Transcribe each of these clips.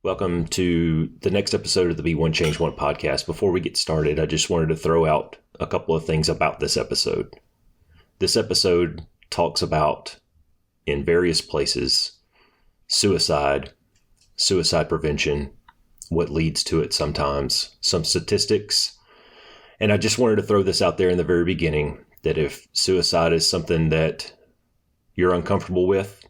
Welcome to the next episode of the Be One Change One podcast. Before we get started, I just wanted to throw out a couple of things about this episode. This episode talks about, in various places, suicide prevention, what leads to it sometimes, some statistics. And I just wanted to throw this out there in the very beginning, that if suicide is something that you're uncomfortable with,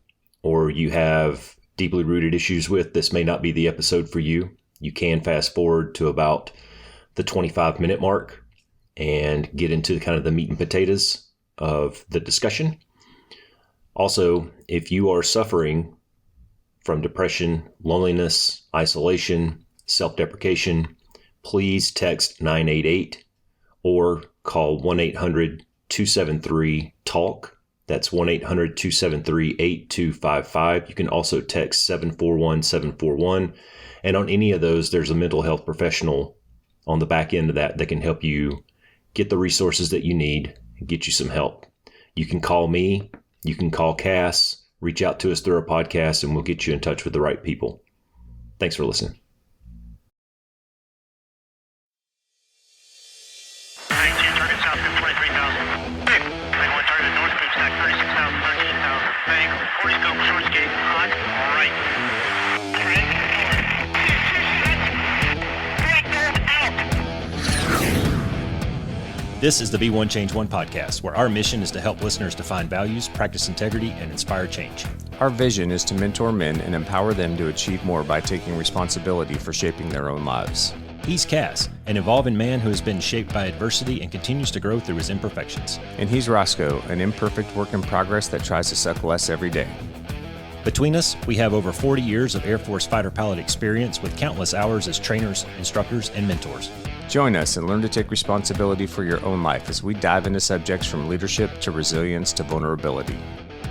or you have deeply rooted issues with, this may not be the episode for you. You can fast forward to about the 25-minute mark and get into kind of the meat and potatoes of the discussion. Also, if you are suffering from depression, loneliness, isolation, self-deprecation, please text 988 or call 1-800-273-TALK. That's 1-800-273-8255. You can also text 741-741. And on any of those, there's a mental health professional on the back end of that can help you get the resources that you need and get you some help. You can call me, you can call Cass, reach out to us through our podcast, and we'll get you in touch with the right people. Thanks for listening. This is the Be One Change One podcast, where our mission is to help listeners define values, practice integrity, and inspire change. Our vision is to mentor men and empower them to achieve more by taking responsibility for shaping their own lives. He's Cass, an evolving man who has been shaped by adversity and continues to grow through his imperfections. And he's Roscoe, an imperfect work in progress that tries to suck less every day. Between us, we have over 40 years of Air Force fighter pilot experience with countless hours as trainers, instructors, and mentors. Join us and learn to take responsibility for your own life as we dive into subjects from leadership to resilience to vulnerability.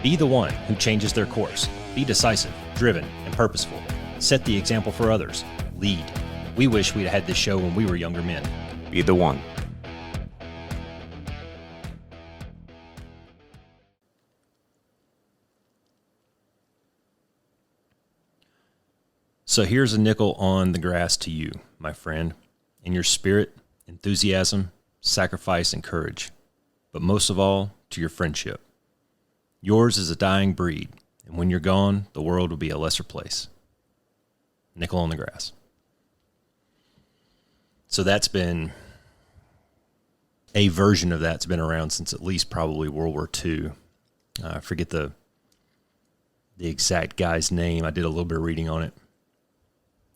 Be the one who changes their course. Be decisive, driven, and purposeful. Set the example for others. Lead. We wish we'd had this show when we were younger men. Be the one. So here's a nickel on the grass to you, my friend. In your spirit, enthusiasm, sacrifice, and courage. But most of all, to your friendship. Yours is a dying breed, and when you're gone, the world will be a lesser place. Nickel on the grass. So that's been, a version of that's been around since at least probably World War II. I forget the exact guy's name. I did a little bit of reading on it.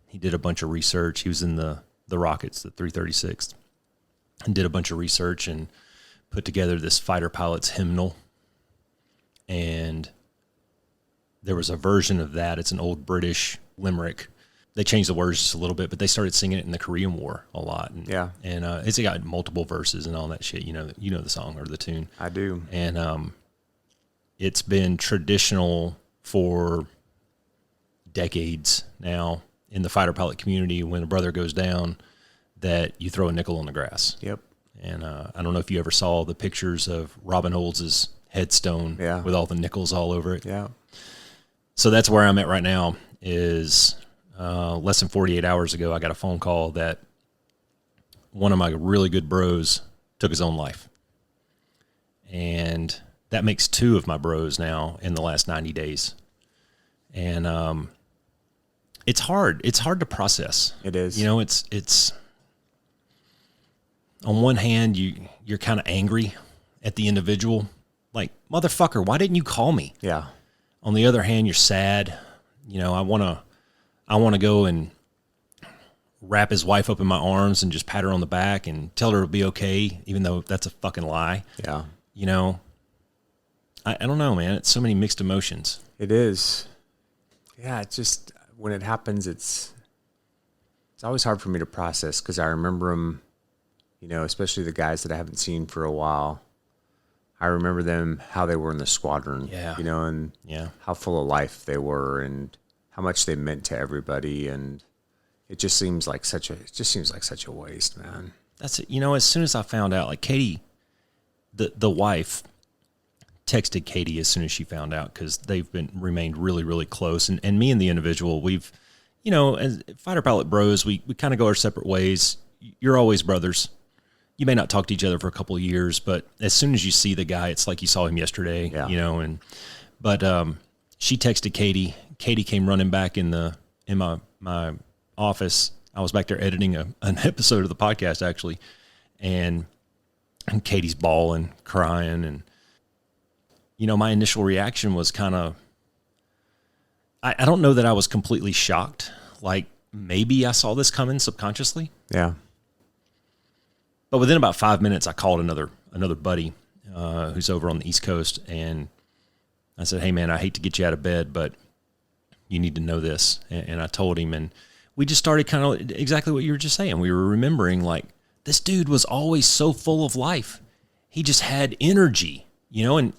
He did a bunch of research. He was in the Rockets, the 336th, and did a bunch of research and put together this fighter pilot's hymnal. And there was a version of that. It's an old British limerick. They changed the words just a little bit, but they started singing it in the Korean War a lot. And, yeah. And it's got multiple verses and all that shit. You know the song or the tune. I do. And it's been traditional for decades now in the fighter pilot community. When a brother goes down, that you throw a nickel on the grass. Yep. And I don't know if you ever saw the pictures of Robin Olds' headstone with all the nickels all over it. Yeah. So that's where I'm at right now. Is less than 48 hours ago, I got a phone call that one of my really good bros took his own life. And that makes two of my bros now in the last 90 days. And it's hard. It's hard to process. It is. You know, it's on one hand, you're kind of angry at the individual. Like, motherfucker, why didn't you call me? Yeah. On the other hand, you're sad. You know, I want to go and wrap his wife up in my arms and just pat her on the back and tell her it'll be okay, even though that's a fucking lie. Yeah. You know, I don't know, man. It's so many mixed emotions. It is. Yeah, it's just, when it happens, it's always hard for me to process, because I remember them, you know, especially the guys that I haven't seen for a while. I remember them, how they were in the squadron, you know, and how full of life they were and how much they meant to everybody. And it just seems like such a waste, man. That's it. You know, as soon as I found out, like Katie, the wife texted Katie as soon as she found out, because they've remained really, really close. And me and the individual, we've as fighter pilot bros, we kind of go our separate ways. You're always brothers. You may not talk to each other for a couple of years, but as soon as you see the guy, it's like you saw him yesterday, but she texted Katie. Katie came running back in my office. I was back there editing an episode of the podcast actually. And Katie's bawling, crying. And, my initial reaction was kind of, I don't know that I was completely shocked. Like maybe I saw this coming subconsciously. Yeah. But within about 5 minutes, I called another buddy who's over on the East Coast, and I said, "Hey, man, I hate to get you out of bed, but you need to know this." And I told him, and we just started kind of exactly what you were just saying. We were remembering, like, this dude was always so full of life. He just had energy, and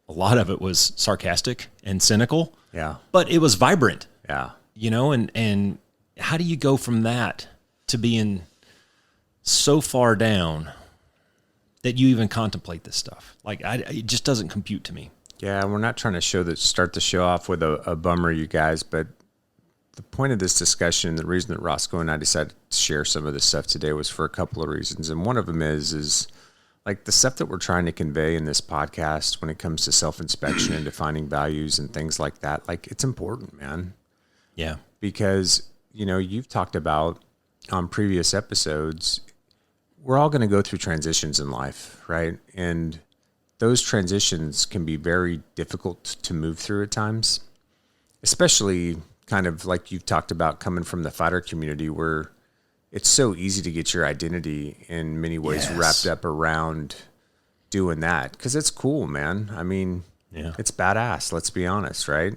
a lot of it was sarcastic and cynical. Yeah. But it was vibrant. Yeah. And how do you go from that to being so far down that you even contemplate this stuff? Like, it just doesn't compute to me. Yeah, we're not trying to start the show off with a bummer, you guys, but the point of this discussion, the reason that Roscoe and I decided to share some of this stuff today was for a couple of reasons. And one of them is like the stuff that we're trying to convey in this podcast when it comes to self-inspection and defining values and things like that. Like, it's important, man. Yeah. Because, you've talked about on previous episodes, we're all going to go through transitions in life, right? And those transitions can be very difficult to move through at times, especially kind of like you've talked about coming from the fighter community where it's so easy to get your identity in many ways wrapped up around doing that. Because it's cool, man. I mean, it's badass, let's be honest, right?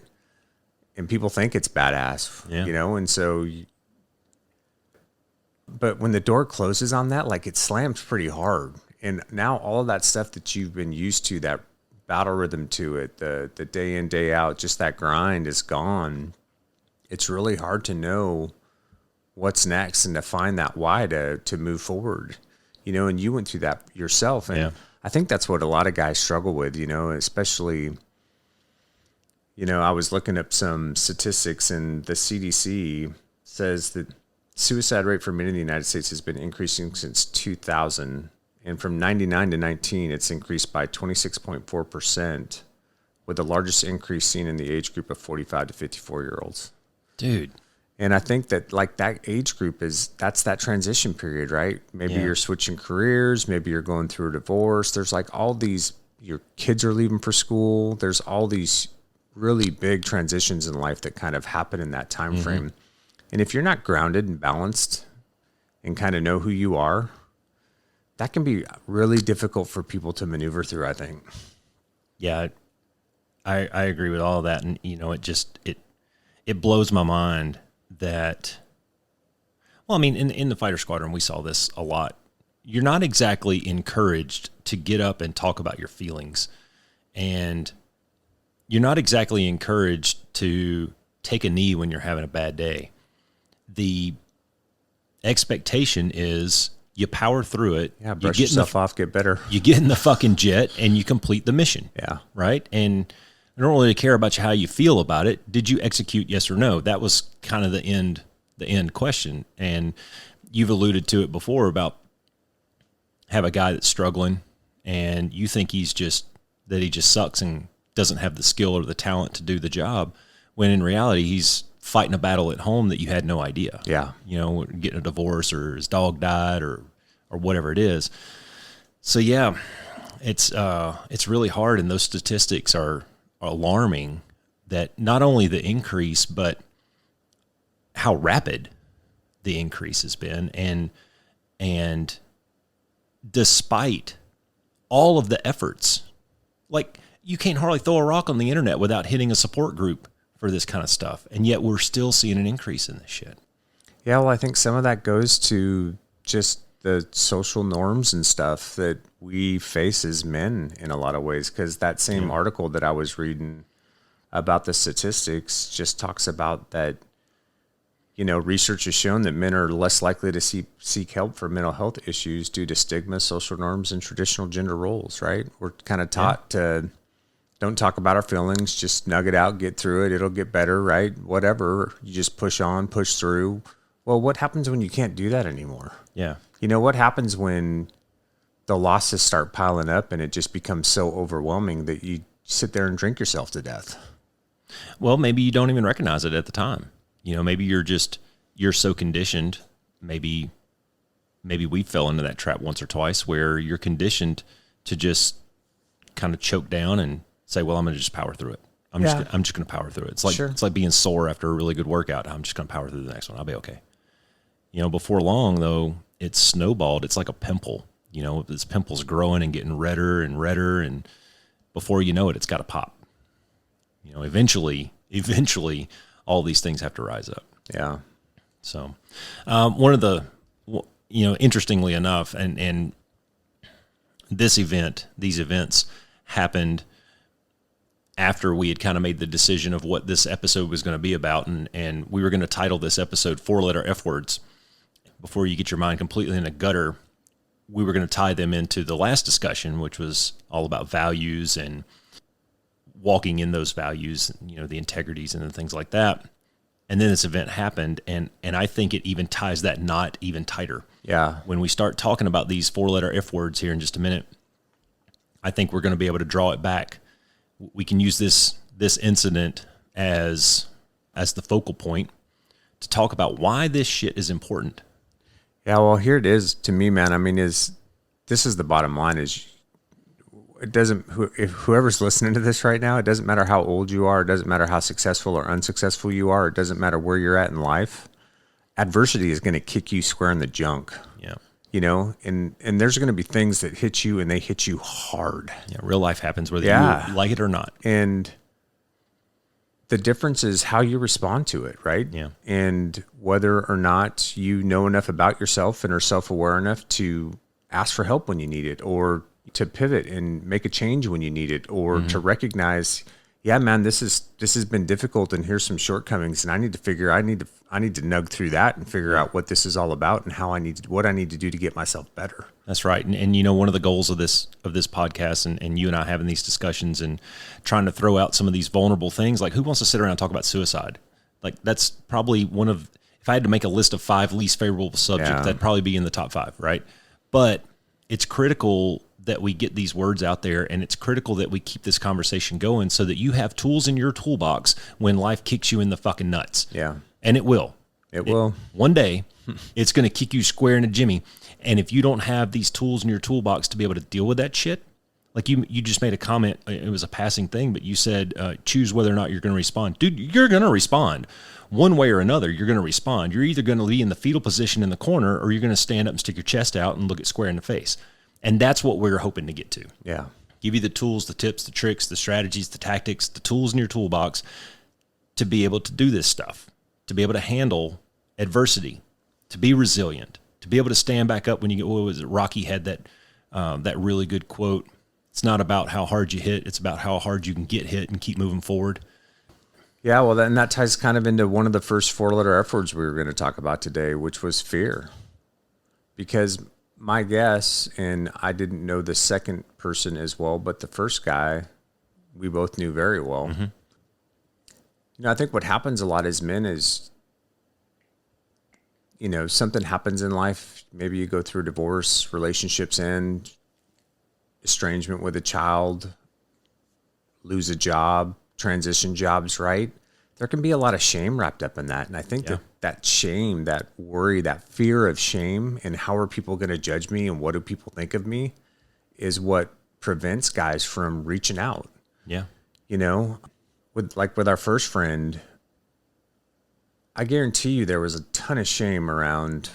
And people think it's badass, and so... But when the door closes on that, like, it slams pretty hard. And now all of that stuff that you've been used to, that battle rhythm to it, the day in, day out, just that grind is gone. It's really hard to know what's next and to find that why to move forward, and you went through that yourself. And I think that's what a lot of guys struggle with, especially, I was looking up some statistics, and the CDC says that suicide rate for men in the United States has been increasing since 2000. And from 99 to 19, it's increased by 26.4%, with the largest increase seen in the age group of 45 to 54-year-olds. Dude. And I think that, like, that age group that's that transition period, right? Maybe you're switching careers. Maybe you're going through a divorce. There's like all these, your kids are leaving for school. There's all these really big transitions in life that kind of happen in that time frame. And if you're not grounded and balanced and kind of know who you are, that can be really difficult for people to maneuver through, I think. Yeah, I agree with all of that. And, it blows my mind that, well, I mean, in the fighter squadron, we saw this a lot. You're not exactly encouraged to get up and talk about your feelings. And you're not exactly encouraged to take a knee when you're having a bad day. The expectation is you power through it. Yeah, brush yourself off, get better. You get in the fucking jet and you complete the mission. Yeah. Right? And I don't really care about how you feel about it. Did you execute, yes or no? That was kind of the end question. And you've alluded to it before about have a guy that's struggling and you think he just sucks and doesn't have the skill or the talent to do the job, when in reality he's fighting a battle at home that you had no idea. Yeah. Getting a divorce or his dog died or whatever it is. So yeah, it's really hard. And those statistics are alarming, that not only the increase, but how rapid the increase has been. And despite all of the efforts, like, you can't hardly throw a rock on the internet without hitting a support group for this kind of stuff. And yet we're still seeing an increase in this shit. Yeah, well, I think some of that goes to just the social norms and stuff that we face as men in a lot of ways. Because that same article that I was reading about the statistics just talks about that, research has shown that men are less likely to seek help for mental health issues due to stigma, social norms, and traditional gender roles, right? We're kind of taught to Don't talk about our feelings. Just nug it out, get through it. It'll get better, right? Whatever. You just push on, push through. Well, what happens when you can't do that anymore? Yeah. You know, what happens when the losses start piling up and it just becomes so overwhelming that you sit there and drink yourself to death? Well, maybe you don't even recognize it at the time. You know, maybe you're so conditioned. Maybe we fell into that trap once or twice where you're conditioned to just kind of choke down and say, well, I'm going to just power through it. I'm just going to power through it. It's like, It's like being sore after a really good workout. I'm just going to power through the next one. I'll be okay. You know, before long though, it's snowballed. It's like a pimple, you know, this pimple's growing and getting redder and redder. And before you know it, it's got to pop. You know, eventually all these things have to rise up. Yeah. So, one of the, you know, interestingly enough, and these events happened after we had kind of made the decision of what this episode was going to be about. And we were going to title this episode 4-letter F words. Before you get your mind completely in a gutter, we were going to tie them into the last discussion, which was all about values and walking in those values, you know, the integrities and the things like that. And then this event happened, and I think it even ties that knot even tighter. Yeah. When we start talking about these 4-letter F words here in just a minute, I think we're going to be able to draw it back. We can use this incident as the focal point to talk about why this shit is important. Yeah, well, here it is to me, man. I mean, this is the bottom line is it doesn't, if whoever's listening to this right now, it doesn't matter how old you are. It doesn't matter how successful or unsuccessful you are. It doesn't matter where you're at in life. Adversity is going to kick you square in the junk. Yeah. You know, and there's going to be things that hit you and they hit you hard. Yeah. Real life happens whether you like it or not. And the difference is how you respond to it, right? Yeah. And whether or not you know enough about yourself and are self-aware enough to ask for help when you need it, or to pivot and make a change when you need it, or to recognize, yeah, man, this has been difficult and here's some shortcomings and I need to nug through that and figure out what this is all about and what I need to do to get myself better. That's right. And you know, one of the goals of this podcast and you and I having these discussions and trying to throw out some of these vulnerable things, like who wants to sit around and talk about suicide? Like that's probably if I had to make a list of 5 least favorable subjects, that'd probably be in the top 5, right? But it's critical that we get these words out there, and it's critical that we keep this conversation going so that you have tools in your toolbox when life kicks you in the fucking nuts. Yeah. And it will. It will. One day, it's going to kick you square in a jimmy. And if you don't have these tools in your toolbox to be able to deal with that shit, like you just made a comment, it was a passing thing, but you said, choose whether or not you're going to respond. Dude, you're going to respond. One way or another, you're going to respond. You're either going to be in the fetal position in the corner, or you're going to stand up and stick your chest out and look it square in the face. And that's what we're hoping to get to. Yeah. Give you the tools, the tips, the tricks, the strategies, the tactics, the tools in your toolbox to be able to do this stuff, to be able to handle adversity, to be resilient, to be able to stand back up when you get, what was it? Rocky had that really good quote. It's not about how hard you hit. It's about how hard you can get hit and keep moving forward. Yeah. Well, then that ties kind of into one of the first 4-letter F words we were going to talk about today, which was fear. Because my guess, and I didn't know the second person as well, but the first guy we both knew very well. Mm-hmm. You know, I think what happens a lot as men is, you know, something happens in life. Maybe you go through a divorce, relationships end, estrangement with a child, lose a job, transition jobs, right? There can be a lot of shame wrapped up in that. And I think that shame, that worry, that fear of shame and how are people going to judge me and what do people think of me is what prevents guys from reaching out. Yeah. You know, with our first friend, I guarantee you there was a ton of shame around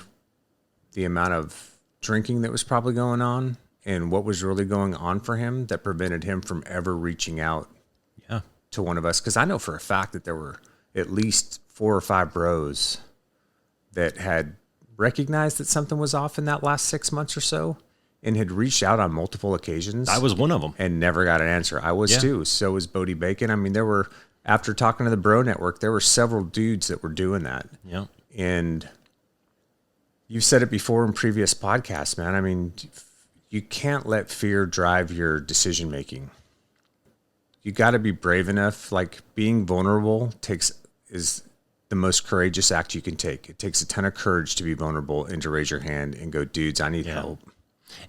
the amount of drinking that was probably going on and what was really going on for him that prevented him from ever reaching out to one of us. Because I know for a fact that there were at least 4 or 5 bros that had recognized that something was off in that last 6 months or so and had reached out on multiple occasions. I was one of them. And never got an answer. I was too. So was Bodie Bacon. I mean, after talking to the Bro Network, there were several dudes that were doing that. Yeah. And you've said it before in previous podcasts, man. I mean, you can't let fear drive your decision making. you got to be brave enough. Like being vulnerable is the most courageous act you can take. It takes a ton of courage to be vulnerable and to raise your hand and go, dudes, I need help.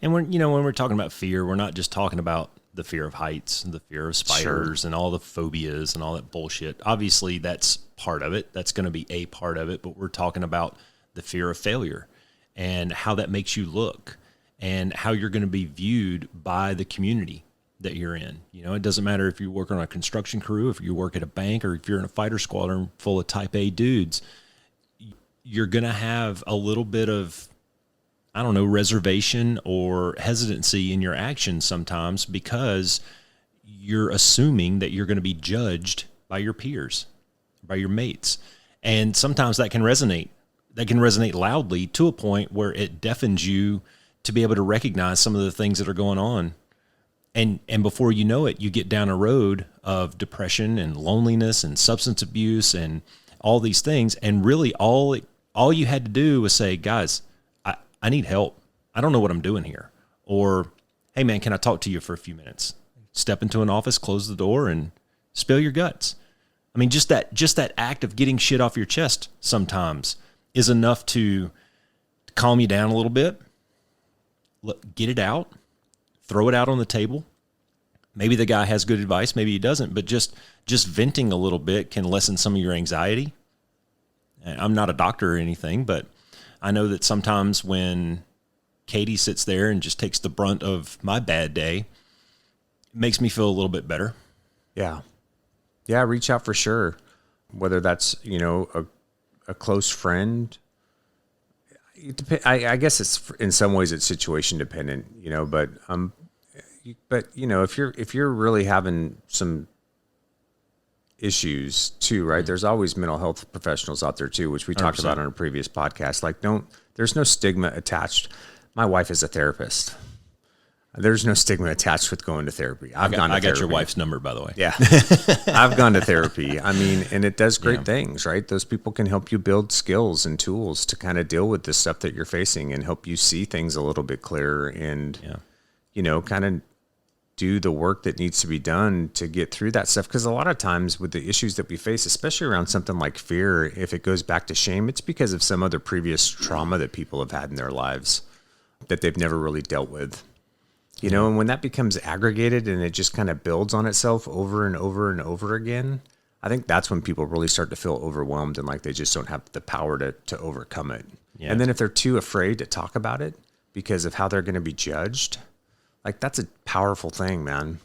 And when we're talking about fear, we're not just talking about the fear of heights and the fear of spiders and all the phobias and all that bullshit. Obviously, that's part of it. That's going to be a part of it. But we're talking about the fear of failure and how that makes you look and how you're going to be viewed by the community that you're in. It doesn't matter if you work on a construction crew, if you work at a bank, or if you're in a fighter squadron full of type A dudes. You're going to have a little bit of, reservation or hesitancy in your actions sometimes because you're assuming that you're going to be judged by your peers, by your mates. And sometimes that can resonate. That can resonate loudly to a point where it deafens you to be able to recognize some of the things that are going on. And before you know it, you get down a road of depression and loneliness and substance abuse and all these things. And really all you had to do was say, guys, I need help. I don't know what I'm doing here. Or, hey man, can I talk to you for a few minutes? Step into an office, close the door, and spill your guts. I mean, just that act of getting shit off your chest sometimes is enough to calm you down a little bit. Get it out. Throw it out on the table. Maybe the guy has good advice, maybe he doesn't, but just venting a little bit can lessen some of your anxiety. I'm not a doctor or anything, but I know that sometimes when Katie sits there and just takes the brunt of my bad day, it makes me feel a little bit better. Yeah. Yeah, reach out for sure. Whether that's, a close friend. I guess it's in some ways it's situation dependent, but if you're really having some issues too, right? There's always mental health professionals out there too, which we talked 100%. About on a previous podcast. Like there's no stigma attached. My wife is a therapist. There's no stigma attached with going to therapy. I got your wife's number, by the way. Yeah. I've gone to therapy. I mean, and it does great things, right? Those people can help you build skills and tools to kind of deal with the stuff that you're facing and help you see things a little bit clearer and, kind of do the work that needs to be done to get through that stuff. Because a lot of times with the issues that we face, especially around something like fear, if it goes back to shame, it's because of some other previous trauma that people have had in their lives that they've never really dealt with. And when that becomes aggregated and it just kind of builds on itself over and over and over again, I think that's when people really start to feel overwhelmed and like they just don't have the power to overcome it. Yeah. And then if they're too afraid to talk about it because of how they're going to be judged, like that's a powerful thing, man.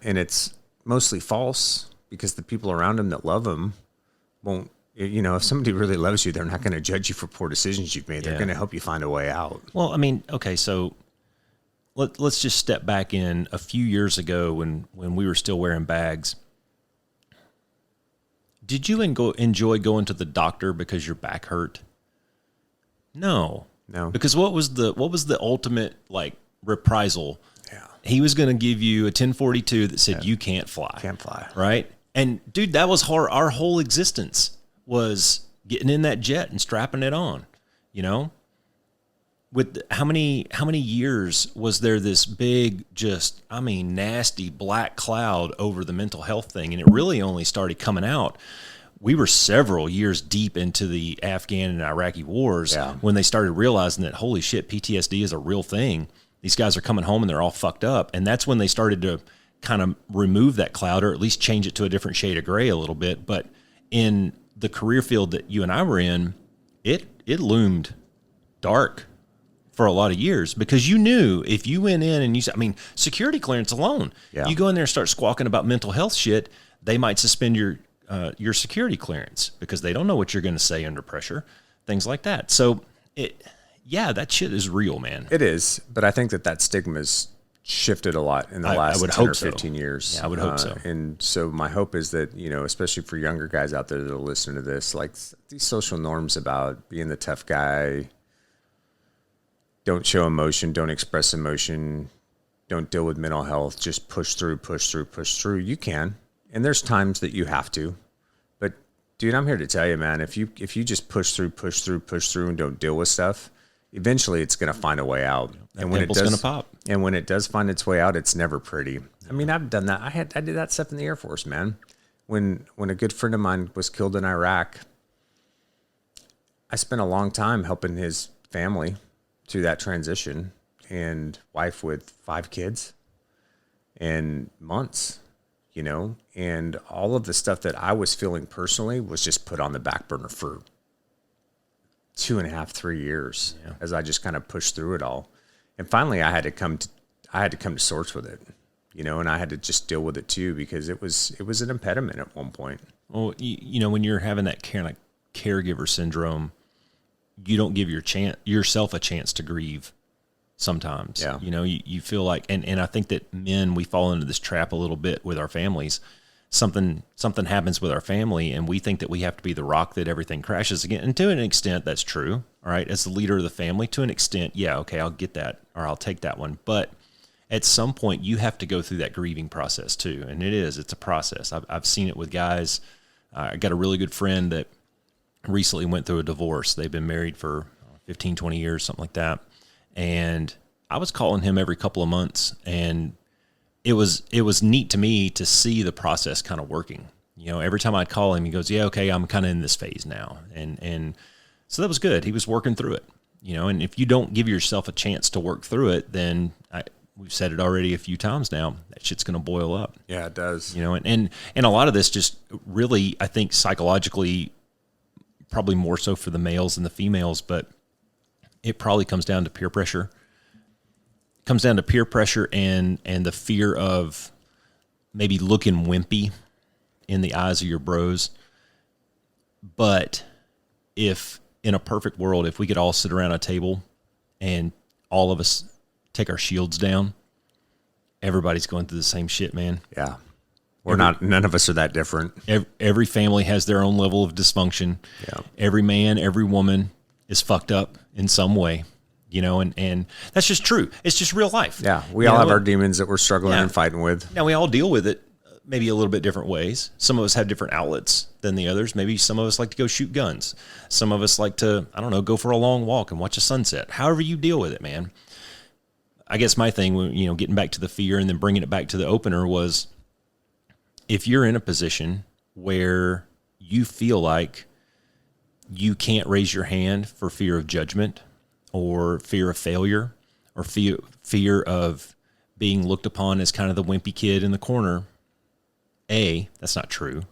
And it's mostly false because the people around them that love them won't, if somebody really loves you, they're not going to judge you for poor decisions you've made. They're going to help you find a way out. Well, I mean, okay, so let's just step back in a few years ago when we were still wearing bags. Did you enjoy going to the doctor because your back hurt? No. Because what was the ultimate reprisal? Yeah. He was going to give you a 1042 that said you can't fly. Can't fly. Right? And dude, that was our whole existence was getting in that jet and strapping it on, With how many years was there this big, nasty black cloud over the mental health thing? And it really only started coming out. We were several years deep into the Afghan and Iraqi wars when they started realizing that, holy shit, PTSD is a real thing. These guys are coming home and they're all fucked up. And that's when they started to kind of remove that cloud or at least change it to a different shade of gray a little bit. But in the career field that you and I were in, it loomed dark for a lot of years because you knew if you went in and security clearance alone, you go in there and start squawking about mental health shit, they might suspend your security clearance because they don't know what you're going to say under pressure, things like that. So that shit is real, man. It is. But I think that stigma's shifted a lot in the last 10 or 15 years. Yeah, I would hope so. And so my hope is that, especially for younger guys out there that will listen to this, like these social norms about being the tough guy, don't show emotion, don't express emotion, don't deal with mental health, just push through. You can. And there's times that you have to. But dude, I'm here to tell you, man, if you just push through and don't deal with stuff, eventually it's going to find a way out. And when it does, going to pop. And when it does find its way out, it's never pretty. I mean, I've done that. I did that stuff in the Air Force, man. When a good friend of mine was killed in Iraq, I spent a long time helping his family through that transition, and wife with 5 kids and months, and all of the stuff that I was feeling personally was just put on the back burner for 2.5, 3 years as I just kind of pushed through it all. And finally I had to come to sorts with it, and I had to just deal with it too, because it was an impediment at one point. Well, when you're having that caregiver syndrome, you don't give yourself a chance to grieve sometimes. Yeah. You feel like, and I think that men, we fall into this trap a little bit with our families. Something happens with our family, and we think that we have to be the rock that everything crashes again. And to an extent, that's true. All right. As the leader of the family, to an extent, yeah, okay, I'll get that, or I'll take that one. But at some point, you have to go through that grieving process too. And it's a process. I've seen it with guys. I got a really good friend that recently went through a divorce. They've been married for 15, 20 years, something like that. And I was calling him every couple of months, and it was neat to me to see the process kind of working. Every time I'd call him, he goes, yeah, okay, I'm kind of in this phase now. And so that was good. He was working through it, and if you don't give yourself a chance to work through it, then we've said it already a few times now, that shit's going to boil up. Yeah, it does. And a lot of this just really, I think psychologically, probably more so for the males than the females, but it probably comes down to peer pressure. It comes down to peer pressure and the fear of maybe looking wimpy in the eyes of your bros. But if in a perfect world, if we could all sit around a table and all of us take our shields down, everybody's going through the same shit, man. Yeah. None of us are that different. Every family has their own level of dysfunction. Yeah. Every man, every woman is fucked up in some way, and that's just true. It's just real life. Yeah. We all have our demons that we're struggling and fighting with. Now we all deal with it maybe a little bit different ways. Some of us have different outlets than the others. Maybe some of us like to go shoot guns. Some of us like to, go for a long walk and watch a sunset. However you deal with it, man. I guess my thing, getting back to the fear and then bringing it back to the opener was, if you're in a position where you feel like you can't raise your hand for fear of judgment or fear of failure or fear of being looked upon as kind of the wimpy kid in the corner, A, that's not true,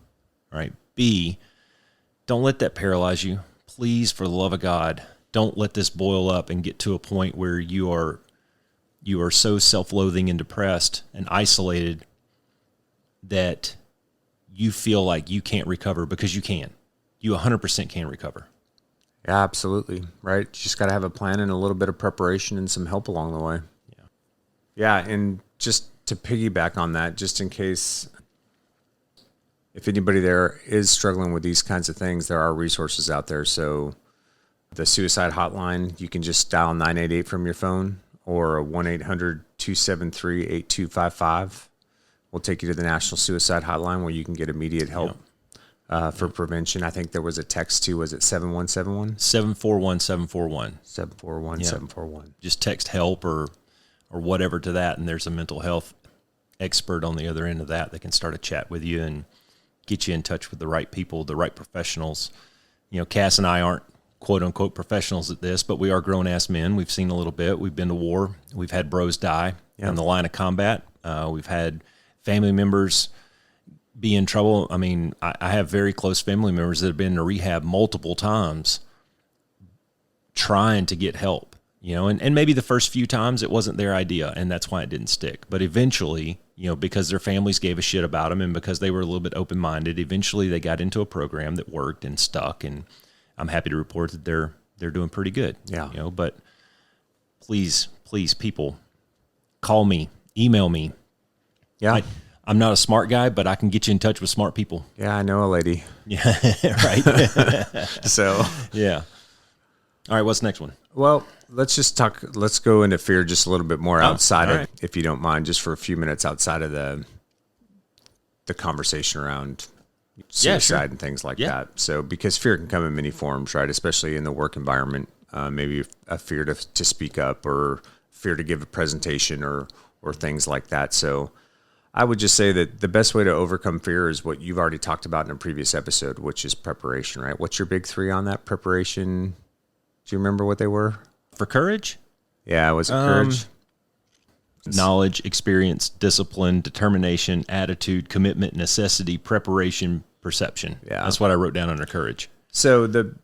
right? B, don't let that paralyze you. Please, for the love of God, don't let this boil up and get to a point where you are so self-loathing and depressed and isolated that you feel like you can't recover, because you can. You 100% can recover. Yeah, absolutely. Right. You just got to have a plan and a little bit of preparation and some help along the way. Yeah. Yeah. And just to piggyback on that, just in case, if anybody there is struggling with these kinds of things, there are resources out there. So the suicide hotline, you can just dial 988 from your phone, or 1-800-273-8255. We'll take you to the National Suicide Hotline, where you can get immediate help for prevention. I think there was a text too. Was it 7171? 741-741. 741-741. Just text help or whatever to that, and there's a mental health expert on the other end of that can start a chat with you and get you in touch with the right people, the right professionals. Cass and I aren't quote unquote professionals at this, but we are grown ass men. We've seen a little bit. We've been to war. We've had bros die in the line of combat. We've had family members be in trouble. I mean, I have very close family members that have been to rehab multiple times trying to get help, and maybe the first few times it wasn't their idea, and that's why it didn't stick. But eventually, because their families gave a shit about them and because they were a little bit open-minded, eventually they got into a program that worked and stuck, and I'm happy to report that they're doing pretty good. Yeah. But please, people, call me, email me. Yeah. I'm not a smart guy, but I can get you in touch with smart people. Yeah, I know a lady. Yeah, right. So, yeah. All right, what's the next one? Well, let's go into fear just a little bit more outside of, if you don't mind, just for a few minutes outside of the conversation around suicide and things like that. So, because fear can come in many forms, right? Especially in the work environment, maybe a fear to speak up, or fear to give a presentation, or things like that. So, I would just say that the best way to overcome fear is what you've already talked about in a previous episode, which is preparation, right? What's your big three on that preparation? Do you remember what they were? For courage? Yeah, was it courage? Knowledge, experience, discipline, determination, attitude, commitment, necessity, preparation, perception. Yeah. That's what I wrote down under courage. So the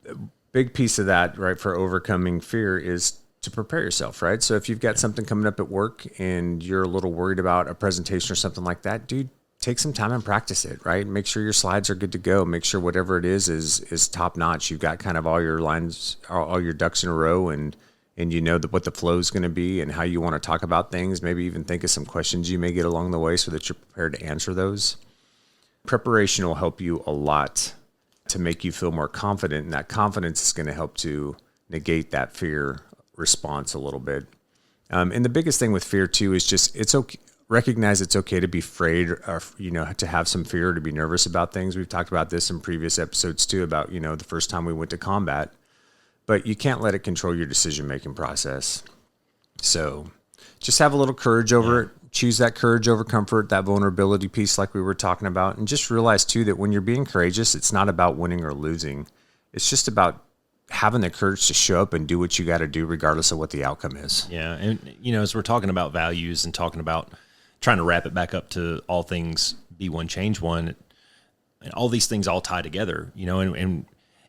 big piece of that, right, for overcoming fear is to prepare yourself, right? So if you've got something coming up at work and you're a little worried about a presentation or something like that, dude, take some time and practice it, right? Make sure your slides are good to go. Make sure whatever it is top notch. You've got kind of all your lines, all your ducks in a row, and you know what the flow is going to be and how you want to talk about things. Maybe even think of some questions you may get along the way so that you're prepared to answer those. Preparation will help you a lot to make you feel more confident, and that confidence is going to help to negate that fear response a little bit. And the biggest thing with fear too is just it's okay. Recognize it's okay to be afraid, or to have some fear, to be nervous about things. We've talked about this in previous episodes too, about the first time we went to combat. But you can't let it control your decision-making process. So just have a little courage over it. Choose that courage over comfort, that vulnerability piece like we were talking about. And just realize, too, that when you're being courageous, it's not about winning or losing. It's just about having the courage to show up and do what you got to do regardless of what the outcome is. Yeah. And, as we're talking about values and talking about trying to wrap it back up to all things be one, change one, and all these things all tie together, and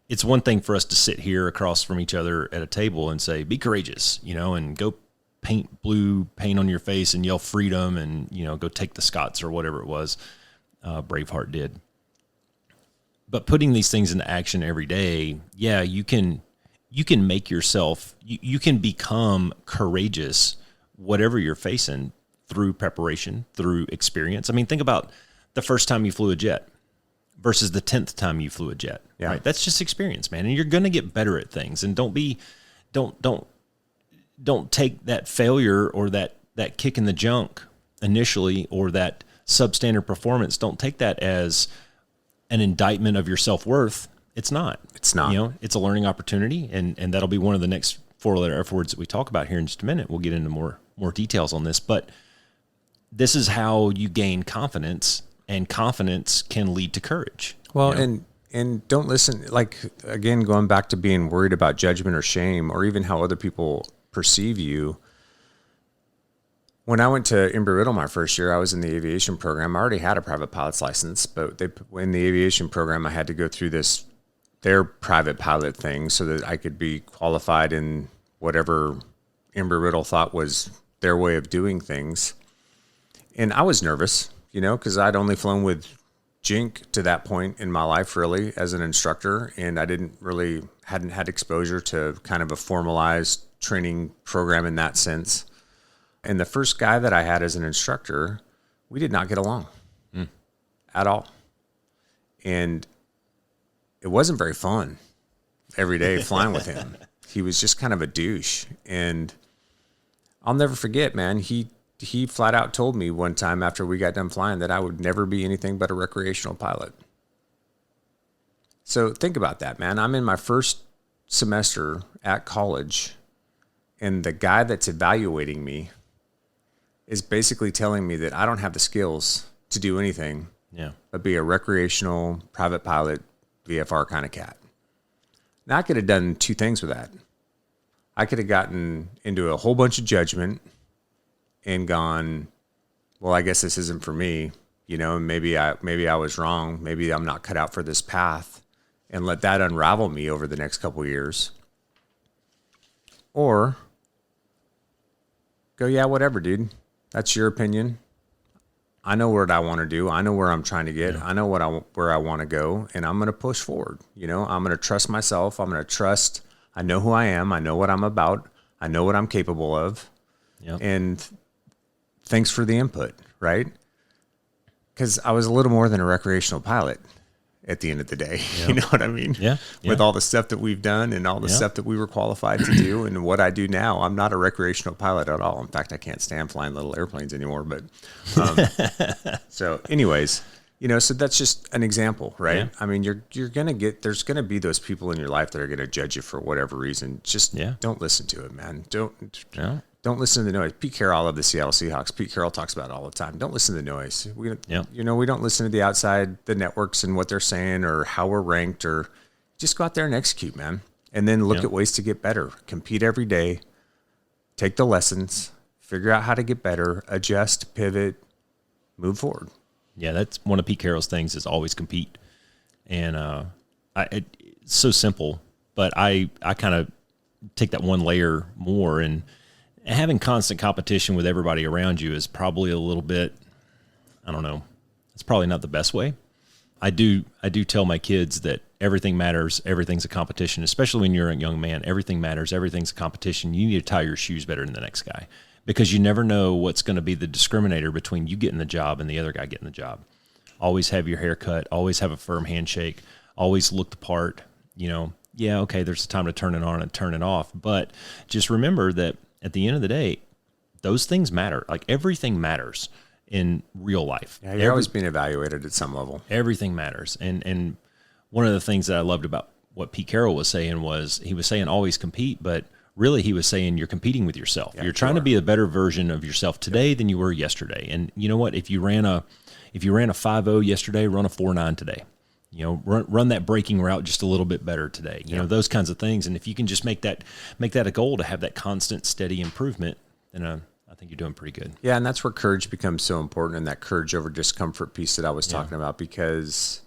it's one thing for us to sit here across from each other at a table and say, be courageous, and go paint blue paint on your face and yell freedom and, go take the Scots or whatever it was Braveheart did. But putting these things into action every day, yeah, you can make yourself, you can become courageous, whatever you're facing, through preparation, through experience. I mean, think about the first time you flew a jet versus the 10th time you flew a jet, right? That's just experience, man. And you're going to get better at things. And don't take that failure or that kick in the junk initially, or that substandard performance. Don't take that as an indictment of your self-worth. It's not. It's not. It's a learning opportunity. And that'll be one of the next 4-letter F words that we talk about here in just a minute. We'll get into more details on this, but this is how you gain confidence, and confidence can lead to courage. Well, and don't listen, like, again, going back to being worried about judgment or shame, or even how other people perceive you. When I went to Embry-Riddle my first year, I was in the aviation program. I already had a private pilot's license, but in the aviation program, I had to go through their private pilot thing so that I could be qualified in whatever Embry-Riddle thought was their way of doing things. And I was nervous, because I'd only flown with Jink to that point in my life, really, as an instructor. And I hadn't had exposure to kind of a formalized training program in that sense. And the first guy that I had as an instructor, we did not get along at all. And it wasn't very fun every day flying with him. He was just kind of a douche. And I'll never forget, man, he flat out told me one time after we got done flying that I would never be anything but a recreational pilot. So think about that, man. I'm in my first semester at college, and the guy that's evaluating me is basically telling me that I don't have the skills to do anything but be a recreational private pilot, VFR kind of cat. Now, I could have done two things with that. I could have gotten into a whole bunch of judgment and gone, well, I guess this isn't for me, and maybe I was wrong. Maybe I'm not cut out for this path, and let that unravel me over the next couple of years. Or go, yeah, whatever, dude. That's your opinion. I know what I want to do. I know where I'm trying to get. Yeah. I know where I want to go, and I'm going to push forward. I'm going to trust myself. I'm going to trust. I know who I am. I know what I'm about. I know what I'm capable of. Yep. And thanks for the input, right? Because I was a little more than a recreational pilot at the end of the day. Yep. You know what I mean? Yeah. With all the stuff that we've done and all the stuff that we were qualified to do and what I do now, I'm not a recreational pilot at all. In fact, I can't stand flying little airplanes anymore. But so anyways, so that's just an example, right? Yeah. I mean, you're going to there's going to be those people in your life that are going to judge you for whatever reason. Just don't listen to it, man. Don't Don't listen to the noise. Pete Carroll of the Seattle Seahawks. Pete Carroll talks about it all the time. Don't listen to the noise. We don't listen to the outside, the networks and what they're saying or how we're ranked, or just go out there and execute, man. And then look at ways to get better. Compete every day. Take the lessons. Figure out how to get better. Adjust, pivot, move forward. Yeah, that's one of Pete Carroll's things is always compete. And it's so simple, but I kind of take that one layer more, and having constant competition with everybody around you is probably a little bit, I don't know, it's probably not the best way. I do tell my kids that everything matters, everything's a competition, especially when you're a young man. Everything matters, everything's a competition. You need to tie your shoes better than the next guy, because you never know what's going to be the discriminator between you getting the job and the other guy getting the job. Always have your hair cut, always have a firm handshake, always look the part. Yeah, okay, there's a time to turn it on and turn it off, but just remember that at the end of the day, those things matter. Like, everything matters in real life. Yeah, you're always being evaluated at some level. Everything matters. And one of the things that I loved about what Pete Carroll was saying was, he was saying always compete, but really he was saying you're competing with yourself. Yeah, you're trying to be a better version of yourself today than you were yesterday. And you know what? If you ran a 5.0 yesterday, run a 4.9 today. Run that braking route just a little bit better today. You know, those kinds of things. And if you can just make that a goal to have that constant, steady improvement, then I think you're doing pretty good. Yeah, and that's where courage becomes so important, and that courage over discomfort piece that I was talking about, because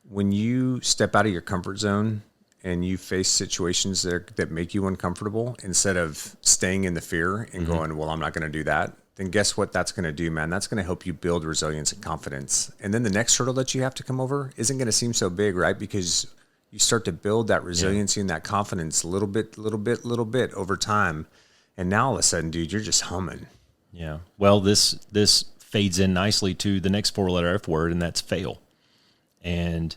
when you step out of your comfort zone and you face situations that make you uncomfortable, instead of staying in the fear and going, well, I'm not going to do that, then guess what that's going to do, man? That's going to help you build resilience and confidence. And then the next hurdle that you have to come over isn't going to seem so big, right? Because you start to build that resiliency and that confidence little bit over time. And now all of a sudden, dude, you're just humming. Yeah. Well, this fades in nicely to the next 4-letter F word, and that's fail. And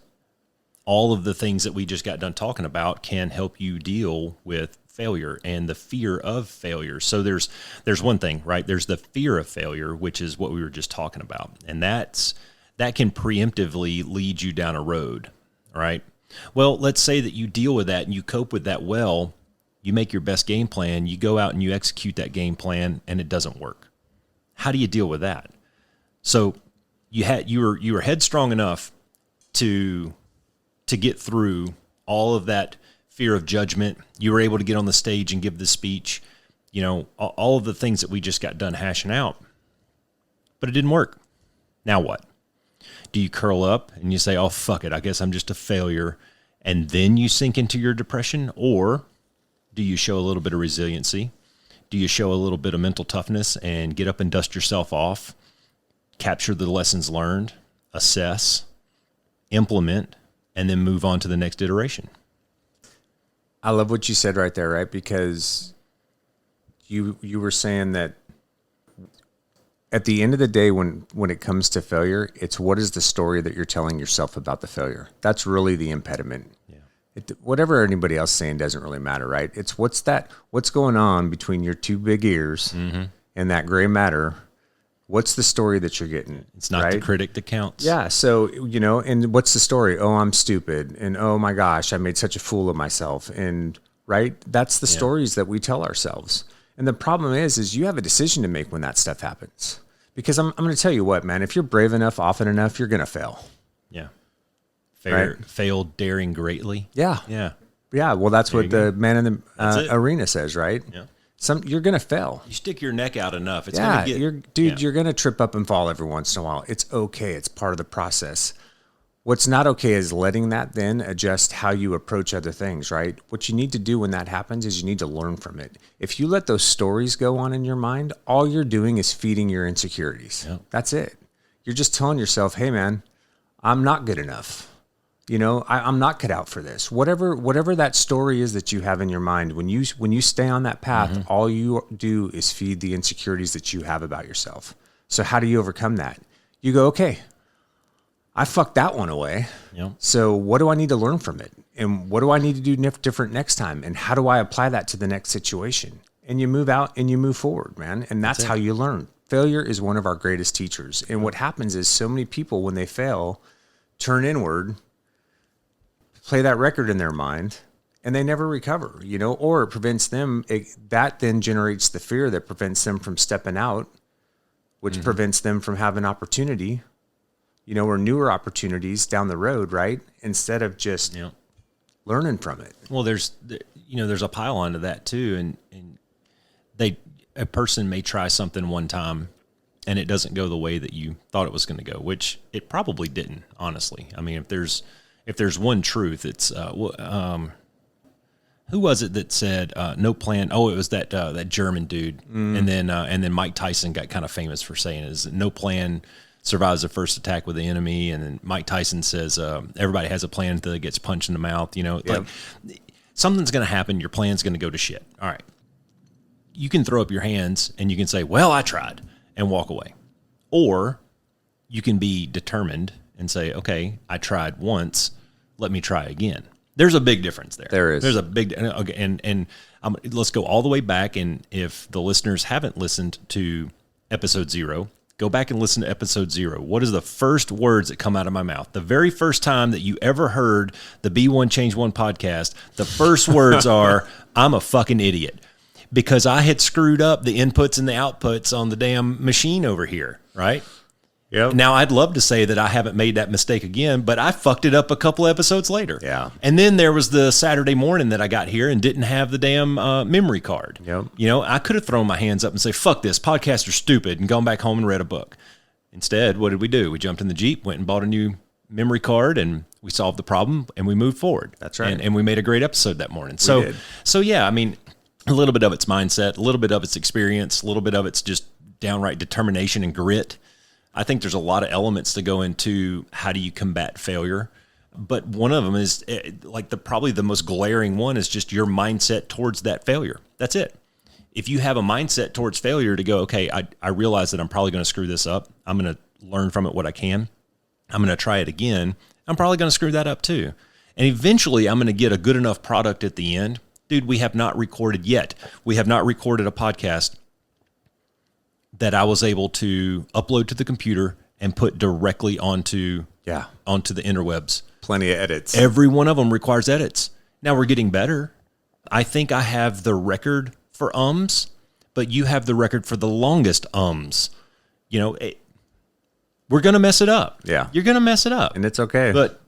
all of the things that we just got done talking about can help you deal with failure and the fear of failure. So there's one thing, right? There's the fear of failure, which is what we were just talking about. And that can preemptively lead you down a road, right? Well, let's say that you deal with that and you cope with that well. You make your best game plan, you go out and you execute that game plan, and it doesn't work. How do you deal with that? So you were headstrong enough to get through all of that fear of judgment. You were able to get on the stage and give the speech, all of the things that we just got done hashing out, but it didn't work. Now what? Do you curl up and you say, oh, fuck it, I guess I'm just a failure, and then you sink into your depression? Or do you show a little bit of resiliency? Do you show a little bit of mental toughness and get up and dust yourself off, capture the lessons learned, assess, implement, and then move on to the next iteration? I love what you said right there, right? Because you were saying that at the end of the day, when it comes to failure, it's what is the story that you're telling yourself about the failure. That's really the impediment. Yeah. Whatever anybody else is saying doesn't really matter, right? It's what's going on between your two big ears and that gray matter. What's the story that you're getting? It's not the critic that counts. Yeah. So, and what's the story? Oh, I'm stupid. And oh my gosh, I made such a fool of myself. And right. That's the stories that we tell ourselves. And the problem is you have a decision to make when that stuff happens, because I'm going to tell you what, man, if you're brave enough, often enough, you're going to fail. Yeah. Fail daring greatly. Yeah. Yeah. Yeah. Well, that's what the man in the arena says, right? Yeah. You're going to fail. You stick your neck out enough. It's you're going to trip up and fall every once in a while. It's okay. It's part of the process. What's not okay is letting that then adjust how you approach other things, right? What you need to do when that happens is you need to learn from it. If you let those stories go on in your mind, all you're doing is feeding your insecurities. Yep. That's it. You're just telling yourself, hey man, I'm not good enough. I'm not cut out for this. Whatever that story is that you have in your mind, when you stay on that path, all you do is feed the insecurities that you have about yourself. So how do you overcome that? You go, okay, I fucked that one away. Yep. So what do I need to learn from it? And what do I need to do different next time? And how do I apply that to the next situation? And you move out and you move forward, man. And that's how you learn. Failure is one of our greatest teachers. And what happens is so many people, when they fail, turn inward, play that record in their mind, and they never recover, or it prevents them. That then generates the fear that prevents them from stepping out, which prevents them from having opportunity, or newer opportunities down the road, right? Instead of just learning from it. Well, there's a pile onto that too. And a person may try something one time and it doesn't go the way that you thought it was going to go, which it probably didn't, honestly. I mean, if there's one truth, it's, who was it that said no plan? Oh, it was that German dude, and then Mike Tyson got kind of famous for saying is no plan survives the first attack with the enemy, and then Mike Tyson says everybody has a plan until it gets punched in the mouth. Like something's going to happen, your plan's going to go to shit. All right, you can throw up your hands and you can say, "Well, I tried," and walk away, or you can be determined and say, "Okay, I tried once, let me try again." There's a big difference there. There is. There's a big, and let's go all the way back. And if the listeners haven't listened to episode 0, go back and listen to episode 0. What is the first words that come out of my mouth? The very first time that you ever heard the Be One Change One podcast, the first words are, "I'm a fucking idiot," because I had screwed up the inputs and the outputs on the damn machine over here, right? Yep. Now, I'd love to say that I haven't made that mistake again, but I fucked it up a couple episodes later. Yeah. And then there was the Saturday morning that I got here and didn't have the damn memory card. Yep. I could have thrown my hands up and say, "Fuck this, podcasts are stupid," and gone back home and read a book. Instead, what did we do? We jumped in the Jeep, went and bought a new memory card, and we solved the problem, and we moved forward. That's right. And we made a great episode that morning. did. So yeah, I mean, a little bit of it's mindset, a little bit of it's experience, a little bit of it's just downright determination and grit. I think there's a lot of elements to go into how do you combat failure. But one of them is probably the most glaring one is just your mindset towards that failure. That's it. If you have a mindset towards failure to go, okay, I realize that I'm probably going to screw this up. I'm going to learn from it what I can. I'm going to try it again. I'm probably going to screw that up too. And eventually I'm going to get a good enough product at the end. Dude, we have not recorded yet. We have not recorded a podcast that I was able to upload to the computer and put directly onto the interwebs. Plenty of edits. Every one of them requires edits. Now we're getting better. I think I have the record for but you have the record for the longest we're going to mess it up. Yeah. You're going to mess it up. And it's okay. But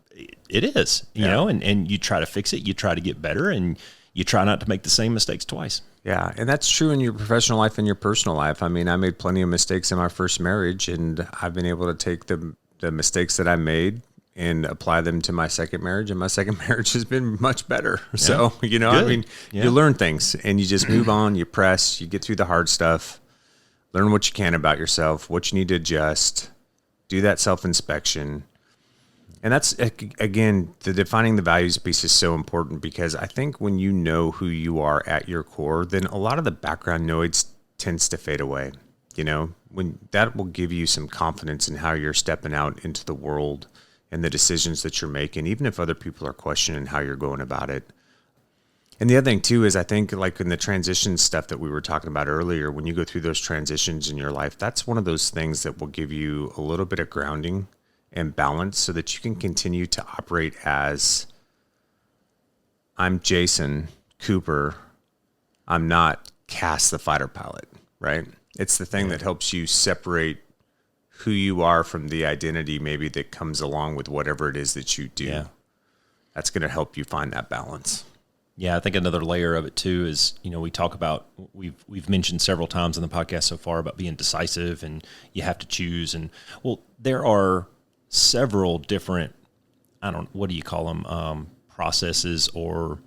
it is, and you try to fix it. You try to get better, and you try not to make the same mistakes twice. Yeah, and that's true in your professional life and your personal life. I mean, I made plenty of mistakes in my first marriage, and I've been able to take the mistakes that I made and apply them to my second marriage, and my second marriage has been much better. Yeah. So, Good. You learn things, and you just move on, you press, you get through the hard stuff, learn what you can about yourself, what you need to adjust, do that self-inspection. And that's, again, the defining the values piece is so important, because I think when you know who you are at your core, then a lot of the background noise tends to fade away. When that will give you some confidence in how you're stepping out into the world and the decisions that you're making, even if other people are questioning how you're going about it. And the other thing too is, I think like in the transition stuff that we were talking about earlier, when you go through those transitions in your life, that's one of those things that will give you a little bit of grounding and balance so that you can continue to operate as, I'm Jason Cooper. I'm not Cass the fighter pilot, right? It's the thing that helps you separate who you are from the identity maybe that comes along with whatever it is that you do. Yeah. That's going to help you find that balance. Yeah, I think another layer of it too is, we talk about, we've mentioned several times in the podcast so far about being decisive and you have to choose. And well, there are several different, what do you call them, processes or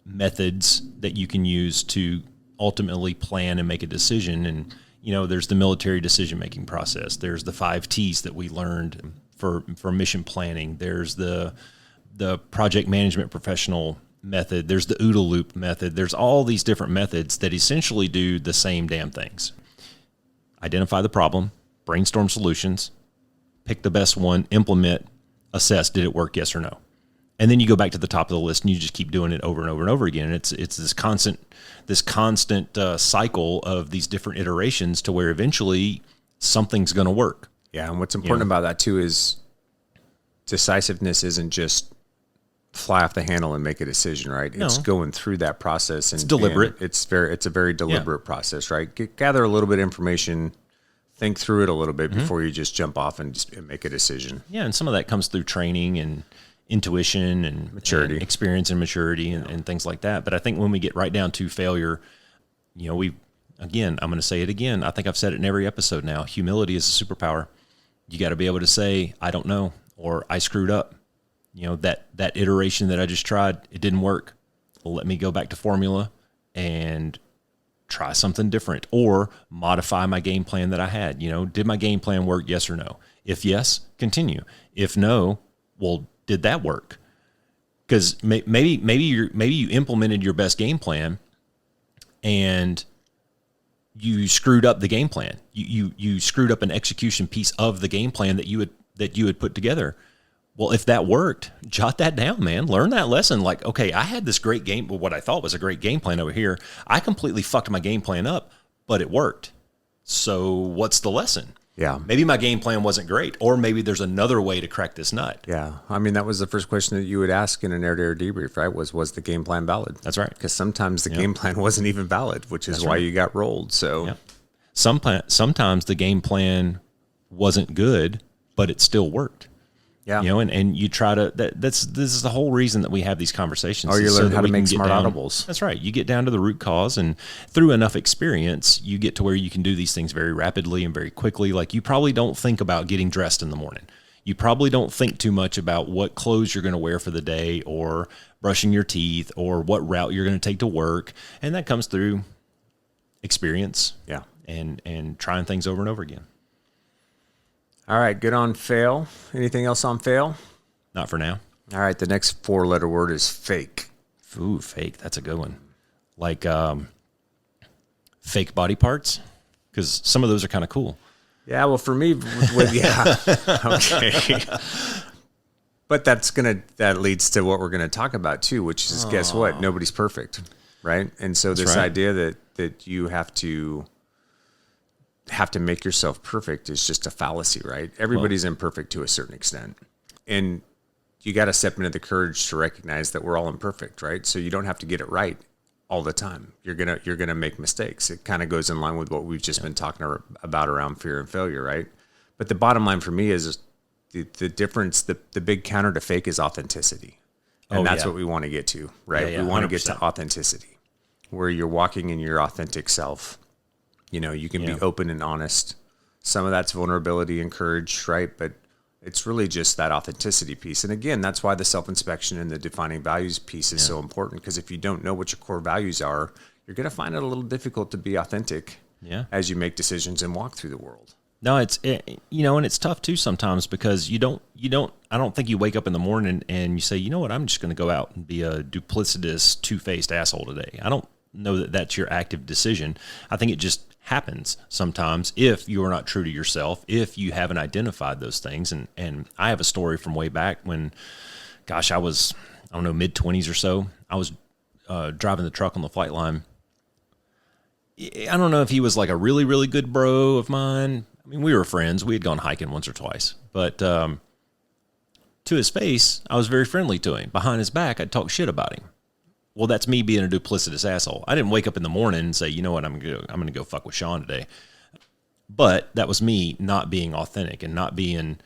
methods that you can use to ultimately plan and make a decision. And, there's the military decision-making process. There's the 5 T's that we learned for mission planning. There's the project management professional method. There's the OODA loop method. There's all these different methods that essentially do the same damn things. Identify the problem, brainstorm solutions, pick the best one, implement, assess, did it work, yes or no? And then you go back to the top of the list and you just keep doing it over and over and over again. And it's this constant cycle of these different iterations to where eventually something's going to work. Yeah, and what's important about that too is decisiveness isn't just fly off the handle and make a decision, right? No. It's going through that process. And, It's deliberate. and it's a very deliberate process, right? Gather a little bit of information, think through it a little bit before you just jump off and just make a decision. Yeah, and some of that comes through training and intuition and Maturity. and experience and maturity and things like that. But I think when we get right down to failure, I'm going to say it again. I think I've said it in every episode now. Humility is a superpower. You got to be able to say, I don't know, or I screwed up. That iteration that I just tried, it didn't work. Well, let me go back to formula and try something different or modify my game plan that I had. Did my game plan work? Yes or no? If yes, continue. If no, well, did that work? Because maybe you implemented your best game plan and you screwed up the game plan. You screwed up an execution piece of the game plan that you had put together. Well, if that worked, jot that down, man. Learn that lesson. Like, okay, I had this great game, what I thought was a great game plan over here. I completely fucked my game plan up, but it worked. So what's the lesson? Yeah. Maybe my game plan wasn't great, or maybe there's another way to crack this nut. Yeah. I mean, that was the first question that you would ask in an air-to-air debrief, right? Was the game plan valid? That's right. Because sometimes the game plan wasn't even valid, which is why you got rolled. So Yeah. Sometimes the game plan wasn't good, but it still worked. yeah. And you try to, this is the whole reason that we have these conversations. Or you is so learn that how to we can make get smart down- audibles. That's right. You get down to the root cause, and through enough experience, you get to where you can do these things very rapidly and very quickly. Like, you probably don't think about getting dressed in the morning. You probably don't think too much about what clothes you're going to wear for the day, or brushing your teeth, or what route you're going to take to work. And that comes through experience. Yeah. And trying things over and over again. All right. Good on fail. Anything else on fail? Not for now. All right. The next 4-letter word is fake. Ooh, fake. That's a good one. Like fake body parts, because some of those are kind of cool. Yeah. Well, for me, yeah. Okay. But that leads to what we're going to talk about too, which is, guess what? Nobody's perfect. Right. And so this right. idea that you have to make yourself perfect is just a fallacy, right? Everybody's imperfect to a certain extent. And you got to step into the courage to recognize that we're all imperfect, right? So you don't have to get it right all the time. You're going to make mistakes. It kind of goes in line with what we've just been talking about around fear and failure, right? But the bottom line for me is the difference, the big counter to fake is authenticity. And that's what we want to get to, right? Yeah, we want to get 100%. to authenticity, where you're walking in your authentic self. You can be open and honest. Some of that's vulnerability and courage, right? But it's really just that authenticity piece. And again, that's why the self-inspection and the defining values piece is so important. Because if you don't know what your core values are, you're going to find it a little difficult to be authentic as you make decisions and walk through the world. No, and it's tough too sometimes, because I don't think you wake up in the morning and you say, you know what, I'm just going to go out and be a duplicitous, two-faced asshole today. I don't know that that's your active decision. I think it just happens sometimes if you're not true to yourself, if you haven't identified those things. And I have a story from way back when, gosh, I was, mid-20s or so. I was driving the truck on the flight line. I don't know if he was like a really, really good bro of mine. I mean, we were friends. We had gone hiking once or twice. But to his face, I was very friendly to him. Behind his back, I'd talk shit about him. Well, that's me being a duplicitous asshole. I didn't wake up in the morning and say, you know what, I'm going to go fuck with Sean today. But that was me not being authentic and not being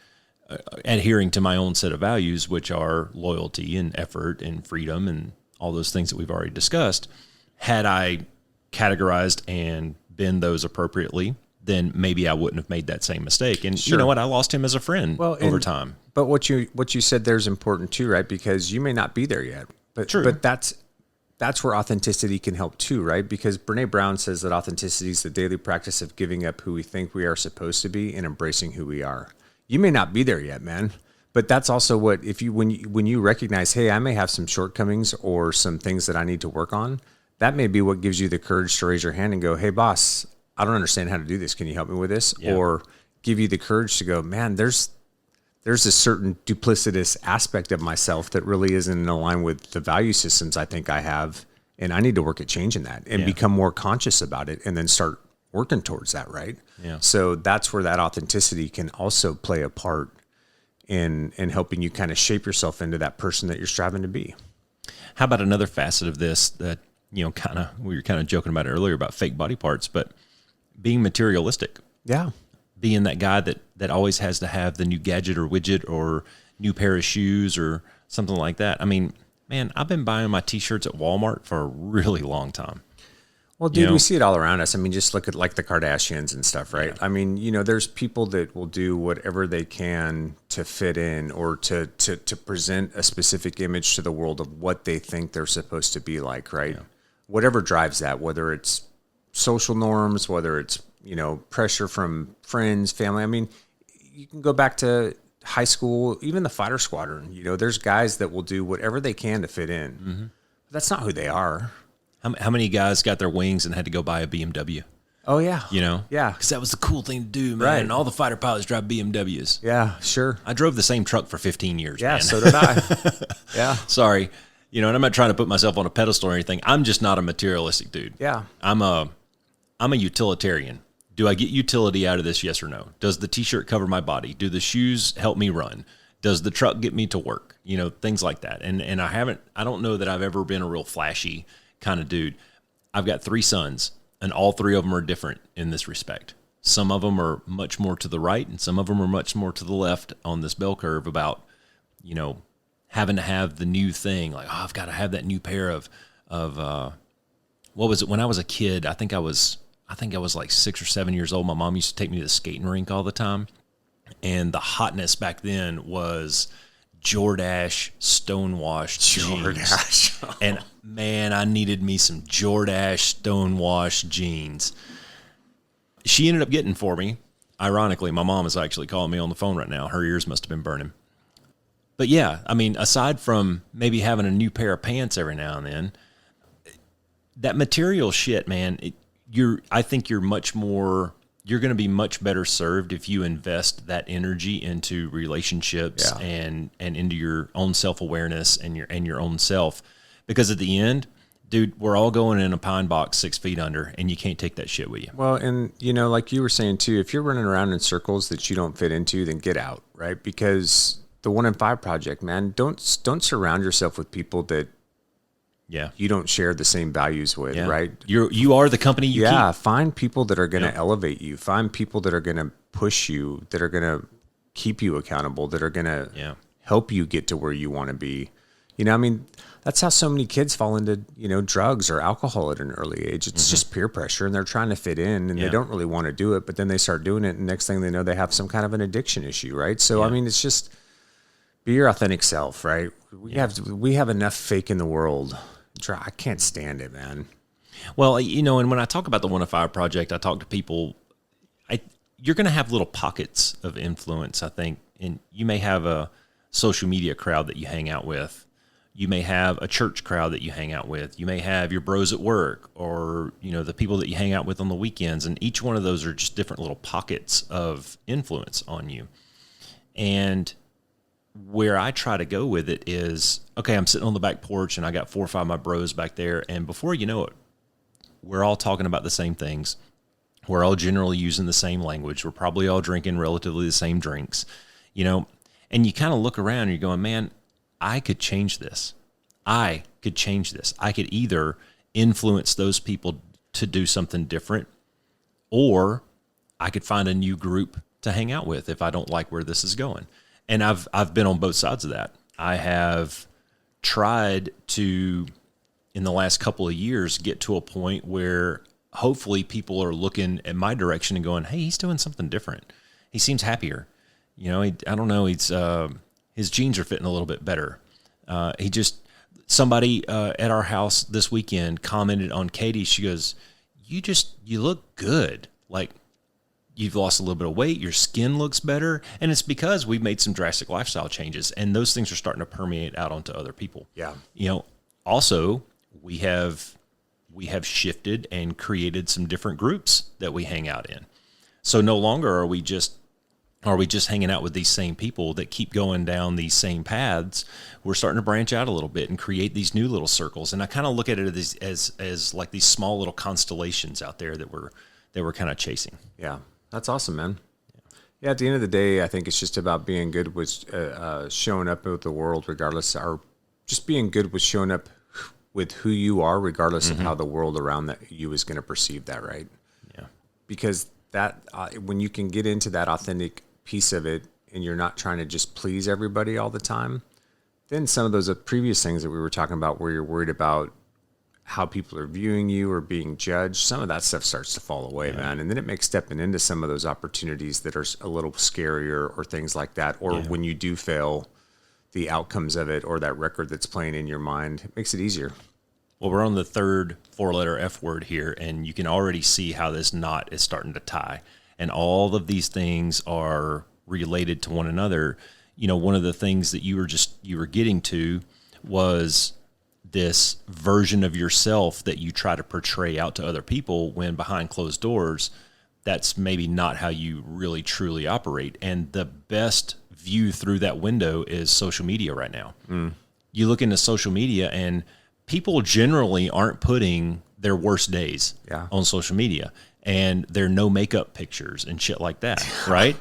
adhering to my own set of values, which are loyalty and effort and freedom and all those things that we've already discussed. Had I categorized and been those appropriately, then maybe I wouldn't have made that same mistake. And you know what? I lost him as a friend over time. But what you said there is important too, right? Because you may not be there yet. But True. But that's where authenticity can help too, right? Because Brene Brown says that authenticity is the daily practice of giving up who we think we are supposed to be and embracing who we are. You may not be there yet, man. But that's also what, when you recognize, hey, I may have some shortcomings or some things that I need to work on, that may be what gives you the courage to raise your hand and go, hey, boss, I don't understand how to do this. Can you help me with this? Yeah. Or give you the courage to go, man, there's a certain duplicitous aspect of myself that really isn't in line with the value systems I think I have. And I need to work at changing that and become more conscious about it and then start working towards that, right? Yeah. So that's where that authenticity can also play a part and helping you kind of shape yourself into that person that you're striving to be. How about another facet of this that, we were kind of joking about it earlier about fake body parts, but being materialistic. Yeah. Being that guy that always has to have the new gadget or widget or new pair of shoes or something like that. I mean, man, I've been buying my T-shirts at Walmart for a really long time. Well, dude, we see it all around us. I mean, just look at like the Kardashians and stuff, right? Yeah. I mean, there's people that will do whatever they can to fit in or to present a specific image to the world of what they think they're supposed to be like, right? Yeah. Whatever drives that, whether it's social norms, whether it's, pressure from friends, family. I mean, you can go back to high school, even the fighter squadron. There's guys that will do whatever they can to fit in. Mm-hmm. But that's not who they are. How many guys got their wings and had to go buy a BMW? Oh, yeah. Yeah. Because that was the cool thing to do, man. Right. And all the fighter pilots drive BMWs. Yeah, sure. I drove the same truck for 15 years, yeah, man. So did I. Yeah. Sorry. And I'm not trying to put myself on a pedestal or anything. I'm just not a materialistic dude. Yeah. I'm a utilitarian. Do I get utility out of this, yes or no? Does the T-shirt cover my body? Do the shoes help me run? Does the truck get me to work? Things like that. And I don't know that I've ever been a real flashy kind of dude. I've got 3 sons, and all 3 of them are different in this respect. Some of them are much more to the right, and some of them are much more to the left on this bell curve about, having to have the new thing. Like, I've got to have that new pair of what was it? When I was a kid, I think I was like 6 or 7 years old. My mom used to take me to the skating rink all the time. And the hotness back then was Jordache stonewashed jeans. And man, I needed me some Jordache stonewashed jeans. She ended up getting for me. Ironically, my mom is actually calling me on the phone right now. Her ears must have been burning. But yeah, I mean, aside from maybe having a new pair of pants every now and then, that material shit, man, I think you're going to be much better served if you invest that energy into relationships and into your own self-awareness and your own self. Because at the end, dude, we're all going in a pine box 6 feet under, and you can't take that shit with you. Well, and like you were saying too, if you're running around in circles that you don't fit into, then get out, right? Because the 1 in 5 project, man, don't surround yourself with people that you don't share the same values with, right? You are the company you keep. Find people that are going to elevate you. Find people that are going to push you, that are going to keep you accountable, that are going to help you get to where you want to be. I mean, that's how so many kids fall into, drugs or alcohol at an early age. It's just peer pressure, and they're trying to fit in, and they don't really want to do it, but then they start doing it, and next thing they know, they have some kind of an addiction issue, right? So, I mean, it's just be your authentic self, right? We have enough fake in the world. I can't stand it, man. Well, and when I talk about the 1 in 5 project, I talk to people. You're going to have little pockets of influence, I think, and you may have a social media crowd that you hang out with. You may have a church crowd that you hang out with. You may have your bros at work, or the people that you hang out with on the weekends, and each one of those are just different little pockets of influence on you. And where I try to go with it is, okay, I'm sitting on the back porch and I got 4 or 5 of my bros back there. And before you know it, we're all talking about the same things. We're all generally using the same language. We're probably all drinking relatively the same drinks, and you kind of look around and you're going, man, I could change this. I could change this. I could either influence those people to do something different, or I could find a new group to hang out with if I don't like where this is going. And I've been on both sides of that. I have tried to, in the last couple of years, get to a point where hopefully people are looking at my direction and going, hey, he's doing something different. He seems happier. I don't know. His jeans are fitting a little bit better. Somebody at our house this weekend commented on Katie. She goes, you look good. Like, you've lost a little bit of weight, your skin looks better, and it's because we've made some drastic lifestyle changes, and those things are starting to permeate out onto other people. Yeah. Also, we have shifted and created some different groups that we hang out in. So no longer are we just hanging out with these same people that keep going down these same paths. We're starting to branch out a little bit and create these new little circles. And I kind of look at it as like these small little constellations out there that we're kind of chasing. Yeah. That's awesome, man. Yeah, at the end of the day, I think it's just about being good with showing up with the world, regardless, or just being good with showing up with who you are, regardless of how the world around that you is going to perceive that, right? Yeah. Because that when you can get into that authentic piece of it, and you're not trying to just please everybody all the time, then some of those previous things that we were talking about, where you're worried about how people are viewing you or being judged, some of that stuff starts to fall away, man. And then it makes stepping into some of those opportunities that are a little scarier or things like that. Or when you do fail, the outcomes of it or that record that's playing in your mind, it makes it easier. Well, we're on the third 4-letter F word here, and you can already see how this knot is starting to tie. And all of these things are related to one another. You know, one of the things that you were getting to was this version of yourself that you try to portray out to other people, when behind closed doors, that's maybe not how you really truly operate. And the best view through that window is social media right now. You look into social media, and people generally aren't putting their worst days on social media, and their no makeup pictures and shit like that, right?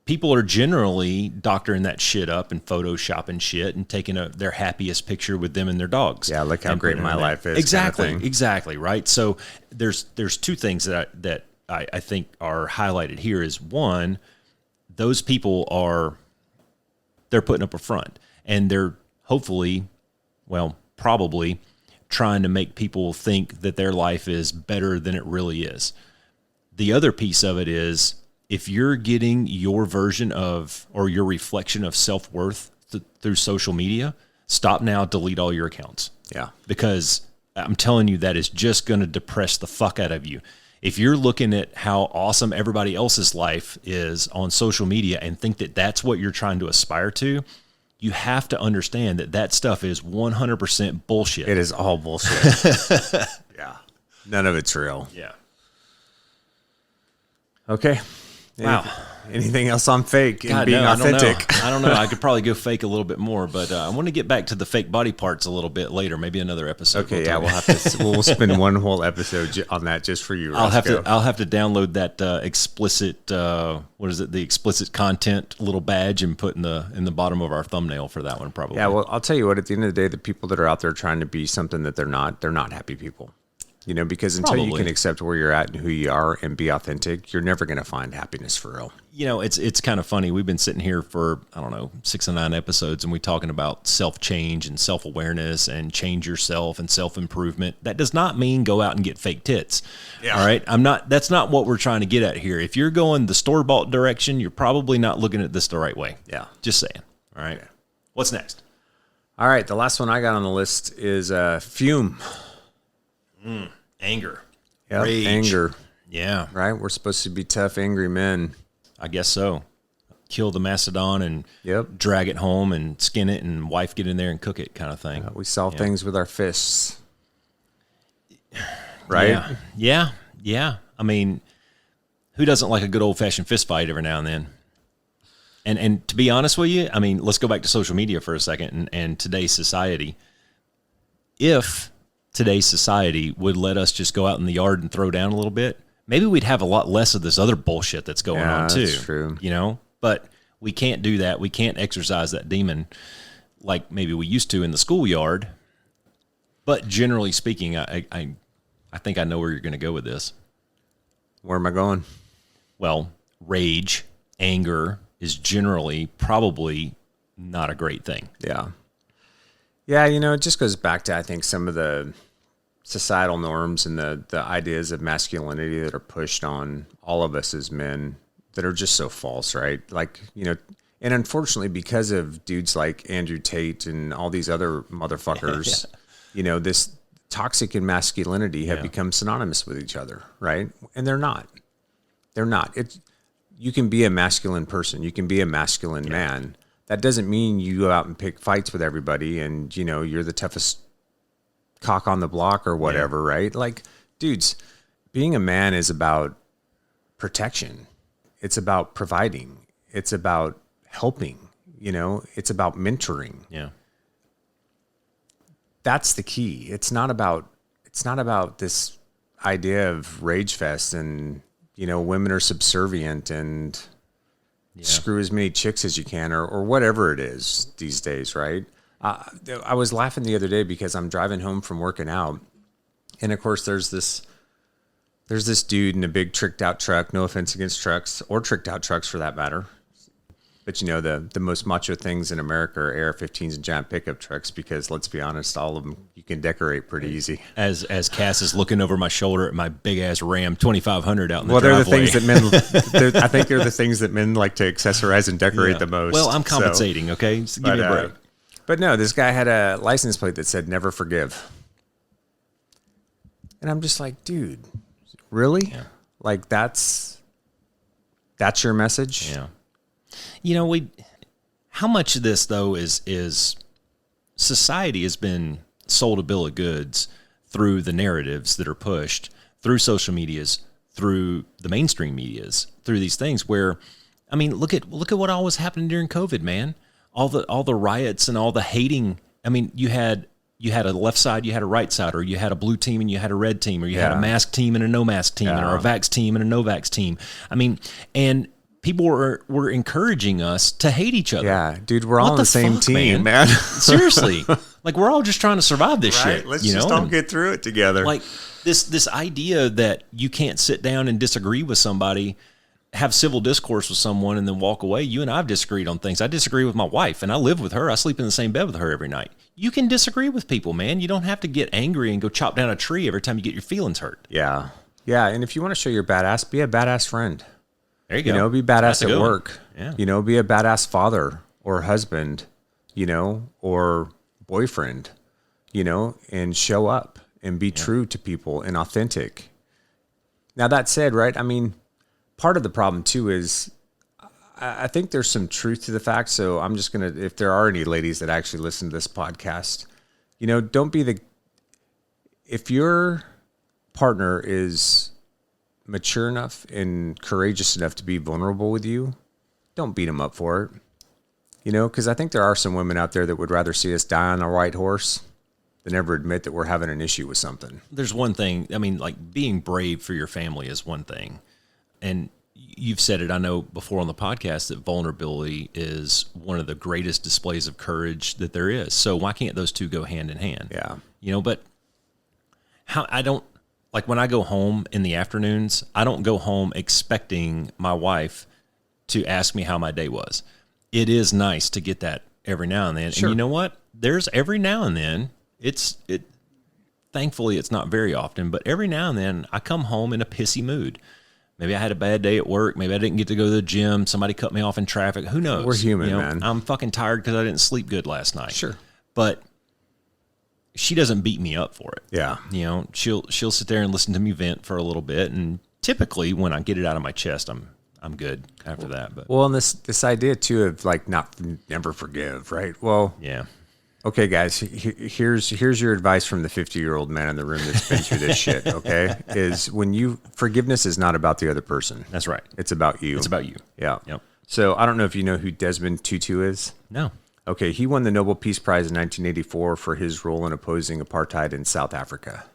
People are generally doctoring that shit up and photoshopping shit and taking their happiest picture with them and their dogs. Yeah, look how great my life is. Exactly, kind of thing. exactly, right? So there's two things that I think are highlighted here. Is one, those people they're putting up a front, and they're hopefully, well, probably trying to make people think that their life is better than it really is. The other piece of it is, if you're getting your version of, or your reflection of self-worth through social media, stop now, delete all your accounts. Yeah. Because I'm telling you, that is just going to depress the fuck out of you. If you're looking at how awesome everybody else's life is on social media and think that that's what you're trying to aspire to, you have to understand that stuff is 100% bullshit. It is all bullshit. Yeah. None of it's real. Yeah. Okay. Wow. Anything else on fake and being no, authentic? I don't know. I could probably go fake a little bit more, but I want to get back to the fake body parts a little bit later. Maybe another episode. Okay, we'll have to. We'll spend one whole episode on that just for you. I'll have to download that explicit. What is it? The explicit content little badge and put in the bottom of our thumbnail for that one, probably. Yeah. Well, I'll tell you what. At the end of the day, the people that are out there trying to be something that they're not happy people. You know, because until you can accept where you're at and who you are and be authentic, you're never going to find happiness for real. You know, it's kind of funny. We've been sitting here for, I don't know, 6 or 9 episodes, and we're talking about self-change and self-awareness and change yourself and self-improvement. That does not mean go out and get fake tits. Yeah. All right? That's not what we're trying to get at here. If you're going the store-bought direction, you're probably not looking at this the right way. Yeah. Just saying. All right. Yeah. What's next? All right. The last one I got on the list is fume. Anger. Yep, rage. Anger. Yeah. Right? We're supposed to be tough, angry men. I guess so. Kill the mastodon and drag it home and skin it, and wife get in there and cook it, kind of thing. We solve things with our fists. Right? Yeah. I mean, who doesn't like a good old-fashioned fist fight every now and then? And to be honest with you, I mean, let's go back to social media for a second and today's society. If today's society would let us just go out in the yard and throw down a little bit, maybe we'd have a lot less of this other bullshit that's going on too. That's true. You know, but we can't do that. We can't exercise that demon like maybe we used to in the schoolyard. But generally speaking, I think I know where you're going to go with this. Where am I going? Well, rage, anger is generally probably not a great thing. Yeah. Yeah, you know, it just goes back to, I think, some of the societal norms and the ideas of masculinity that are pushed on all of us as men that are just so false, right? Like, you know, and unfortunately, because of dudes like Andrew Tate and all these other motherfuckers, you know, this toxic and masculinity have become synonymous with each other, right? And they're not. They're not. You can be a masculine person. You can be a masculine man. That doesn't mean you go out and pick fights with everybody and, you know, you're the toughest cock on the block or whatever, right? Like, dudes, being a man is about protection. It's about providing. It's about helping, you know, it's about mentoring. Yeah. That's the key. It's not about this idea of rage fest and, you know, women are subservient and screw as many chicks as you can, or whatever it is these days, right? I was laughing the other day because I'm driving home from working out, and of course there's this dude in a big tricked out truck. No offense against trucks or tricked out trucks for that matter. But you know, the most macho things in America are AR-15s and giant pickup trucks because let's be honest, all of them you can decorate pretty easy. As Cass is looking over my shoulder at my big ass Ram 2500 out in the Well, driveway. they're the things that men. I think they're the things that men like to accessorize and decorate the most. Well, I'm so. compensating. Okay, so give me a break. But no, this guy had a license plate that said "Never Forgive," and I'm just like, dude, really? Yeah. Like that's your message? Yeah. You know, how much of this though is society has been sold a bill of goods through the narratives that are pushed through social medias, through the mainstream medias, through these things where, I mean, look at what all was happening during COVID, man. All the riots and all the hating. I mean, you had a left side, you had a right side, or you had a blue team and you had a red team, or you had a mask team and a no mask team, or a vax team and a no vax team. I mean, and people were encouraging us to hate each other. Yeah, dude, we're all on the same fuck, team, man. Seriously, like we're all just trying to survive this shit. Let's you just know? all get through it together. Like this idea that you can't sit down and disagree with somebody, have civil discourse with someone, and then walk away. You and I have disagreed on things. I disagree with my wife, and I live with her. I sleep in the same bed with her every night. You can disagree with people, man. You don't have to get angry and go chop down a tree every time you get your feelings hurt. Yeah, and if you want to show you're badass, be a badass friend. There you go. You know, be badass at work. Yeah. You know, be a badass father or husband, you know, or boyfriend, you know, and show up and be true to people and authentic. Now, that said, right, I mean, part of the problem too is I think there's some truth to the fact. So I'm just going to, if there are any ladies that actually listen to this podcast, you know, don't be if your partner is mature enough and courageous enough to be vulnerable with you, don't beat them up for it. You know, because I think there are some women out there that would rather see us die on a white horse than ever admit that we're having an issue with something. There's one thing, I mean, like being brave for your family is one thing. And you've said it, I know, before on the podcast, that vulnerability is one of the greatest displays of courage that there is. So why can't those two go hand in hand? Yeah. You know, but like when I go home in the afternoons, I don't go home expecting my wife to ask me how my day was. It is nice to get that every now and then. Sure. And you know what? There's every now and then, thankfully it's not very often, but every now and then I come home in a pissy mood. Maybe I had a bad day at work. Maybe I didn't get to go to the gym. Somebody cut me off in traffic. Who knows? We're human, man. I'm fucking tired because I didn't sleep good last night. Sure. But she doesn't beat me up for it. Yeah. You know, she'll sit there and listen to me vent for a little bit, and typically when I get it out of my chest, I'm good after that. But Well, and this idea too of like never forgive, right? Well, yeah. Okay, guys, here's your advice from the 50-year-old man in the room that's been through this shit, okay? Is forgiveness is not about the other person. That's right. It's about you. It's about you. Yeah. Yep. So I don't know if you know who Desmond Tutu is. No. Okay, he won the Nobel Peace Prize in 1984 for his role in opposing apartheid in South Africa.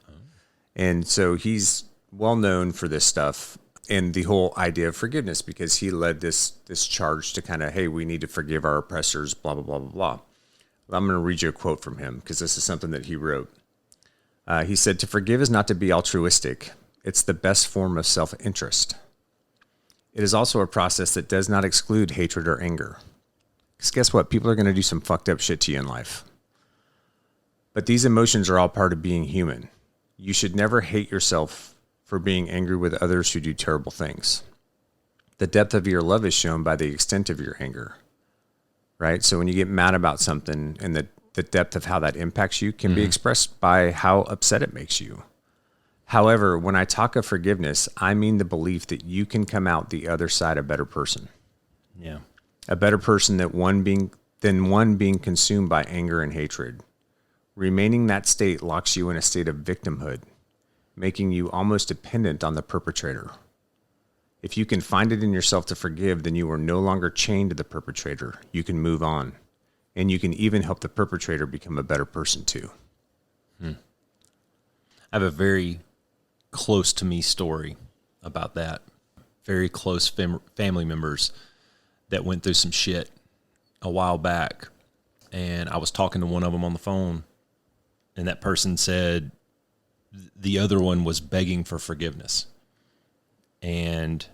And so he's well known for this stuff and the whole idea of forgiveness because he led this charge to kind of, hey, we need to forgive our oppressors, blah, blah, blah, blah, blah. I'm going to read you a quote from him because this is something that he wrote. He said, "To forgive is not to be altruistic. It's the best form of self-interest. It is also a process that does not exclude hatred or anger. Because guess what? People are going to do some fucked up shit to you in life. But these emotions are all part of being human. You should never hate yourself for being angry with others who do terrible things. The depth of your love is shown by the extent of your anger." Right? So when you get mad about something and the depth of how that impacts you can be expressed by how upset it makes you. However, when I talk of forgiveness, I mean the belief that you can come out the other side a better person. Yeah. A better person than one being consumed by anger and hatred. Remaining that state locks you in a state of victimhood, making you almost dependent on the perpetrator. If you can find it in yourself to forgive, then you are no longer chained to the perpetrator. You can move on. And you can even help the perpetrator become a better person too. I have a very close to me story about that. Very close family members that went through some shit a while back, and I was talking to one of them on the phone, and that person said the other one was begging for forgiveness. And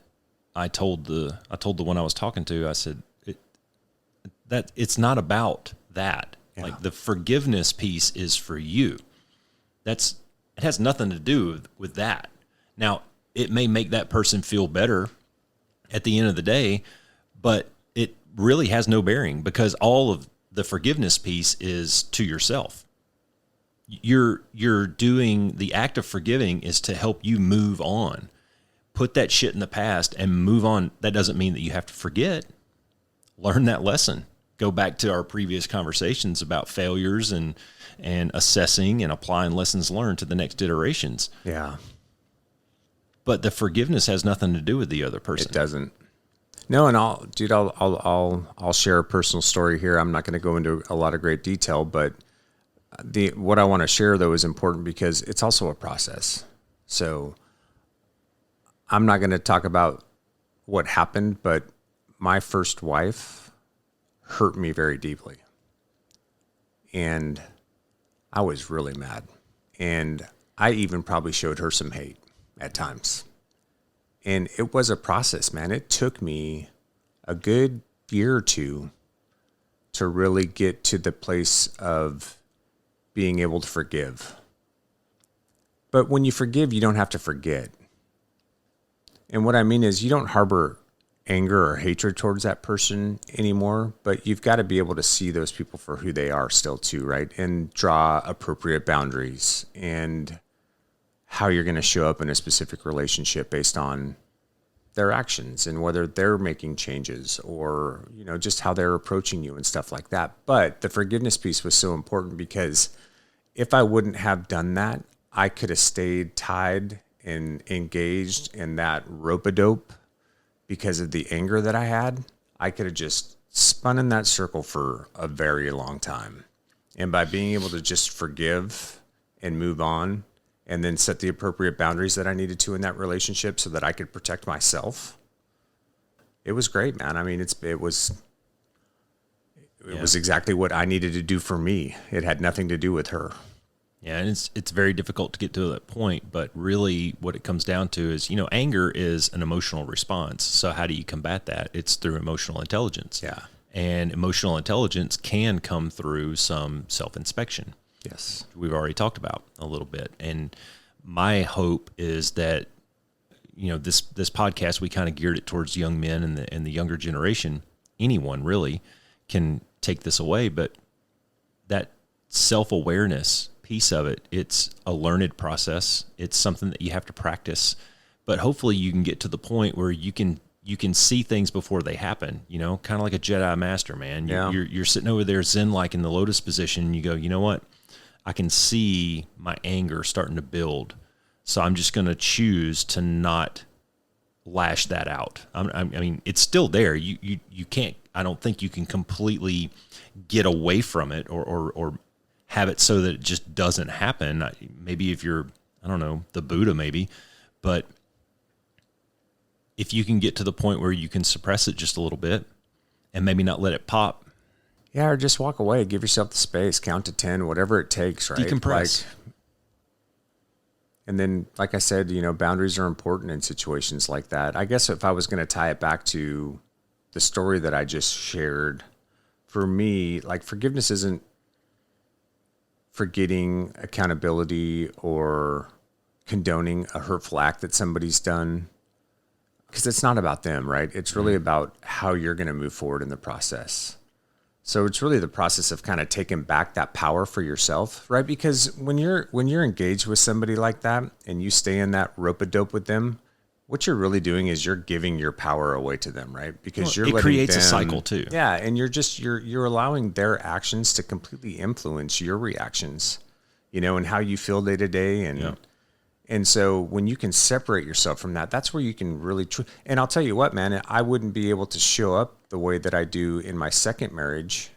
I told the one I was talking to, I said, that it's not about that. Yeah. Like, the forgiveness piece is for you. It has nothing to do with that. Now, it may make that person feel better at the end of the day, but it really has no bearing, because all of the forgiveness piece is to yourself. You're doing the act of forgiving is to help you move on. Put that shit in the past and move on. That doesn't mean that you have to forget. Learn that lesson. Go back to our previous conversations about failures and assessing and applying lessons learned to the next iterations. Yeah. But the forgiveness has nothing to do with the other person. It doesn't. No, and I'll share a personal story here. I'm not going to go into a lot of great detail, but what I want to share, though, is important because it's also a process. So I'm not going to talk about what happened, but my first wife hurt me very deeply. And I was really mad. And I even probably showed her some hate at times. And it was a process, man. It took me a good year or two to really get to the place of being able to forgive. But when you forgive, you don't have to forget. And what I mean is, you don't harbor anger or hatred towards that person anymore, but you've got to be able to see those people for who they are still too, right? And draw appropriate boundaries and how you're going to show up in a specific relationship based on their actions and whether they're making changes or, just how they're approaching you and stuff like that. But the forgiveness piece was so important because if I wouldn't have done that, I could have stayed tied and engaged in that rope-a-dope because of the anger that I had. I could have just spun in that circle for a very long time. And by being able to just forgive and move on and then set the appropriate boundaries that I needed to in that relationship so that I could protect myself, it was great, man. I mean, it was exactly what I needed to do for me. It had nothing to do with her. Yeah, and it's very difficult to get to that point, but really what it comes down to is, anger is an emotional response. So how do you combat that? It's through emotional intelligence. Yeah. And emotional intelligence can come through some self-inspection. Yes. We've already talked about a little bit. And my hope is that, this podcast, we kind of geared it towards young men and the younger generation. Anyone really can take this away, but that self-awareness piece of it, it's a learned process. It's something that you have to practice, but hopefully you can get to the point where you can see things before they happen, kind of like a Jedi master, man. You're sitting over there Zen-like in the lotus position, and you go, you know what? I can see my anger starting to build. So I'm just going to choose to not lash that out. I mean, it's still there. You can't, I don't think you can completely get away from it or have it so that it just doesn't happen. Maybe if you're, I don't know, the Buddha maybe, but if you can get to the point where you can suppress it just a little bit and maybe not let it pop. Yeah, or just walk away, give yourself the space, count to 10, whatever it takes, right? Decompress. And then, like I said, boundaries are important in situations like that. I guess if I was going to tie it back to the story that I just shared, for me, like, forgiveness isn't forgetting accountability or condoning a hurtful act that somebody's done, because it's not about them, right? It's really about how you're going to move forward in the process. So it's really the process of kind of taking back that power for yourself, right? Because when you're engaged with somebody like that and you stay in that rope-a-dope with them, what you're really doing is you're giving your power away to them, right? Because it creates a cycle too. Yeah, and you're allowing their actions to completely influence your reactions, and how you feel day to day, and so when you can separate yourself from that, that's where you can really. And I'll tell you what, man, I wouldn't be able to show up the way that I do in my second marriage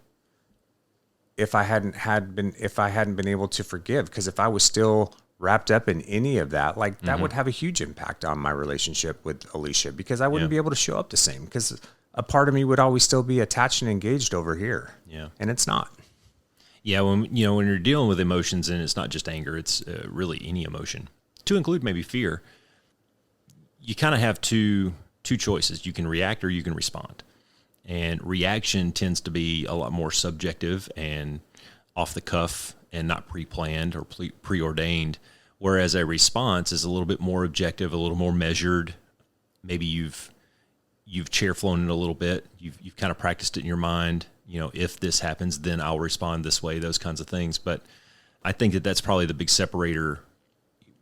if I hadn't been able to forgive. Because if I was still wrapped up in any of that, that would have a huge impact on my relationship with Alicia, because I wouldn't be able to show up the same, because a part of me would always still be attached and engaged over here. Yeah. And it's not. Yeah, when you're dealing with emotions, and it's not just anger, it's really any emotion, to include maybe fear, you kind of have two choices. You can react or you can respond. And reaction tends to be a lot more subjective and off the cuff and not pre-planned or preordained, whereas a response is a little bit more objective, a little more measured. Maybe you've chair flown it a little bit. You've kind of practiced it in your mind. If this happens, then I'll respond this way, those kinds of things. But I think that's probably the big separator,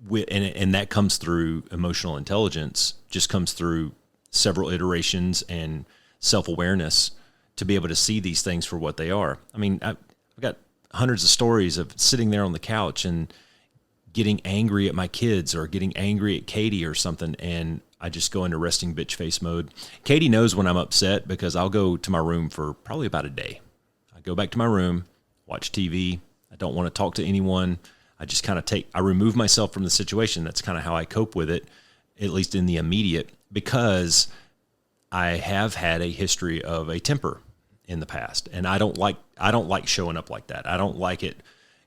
and that comes through emotional intelligence, just comes through several iterations and self-awareness to be able to see these things for what they are. I mean, I've got hundreds of stories of sitting there on the couch and getting angry at my kids or getting angry at Katie or something, and I just go into resting bitch face mode. Katie knows when I'm upset because I'll go to my room for probably about a day. I go back to my room, watch TV. I don't want to talk to anyone. I just kind of I remove myself from the situation. That's kind of how I cope with it, at least in the immediate, because I have had a history of a temper in the past, and I don't like showing up like that. I don't like it.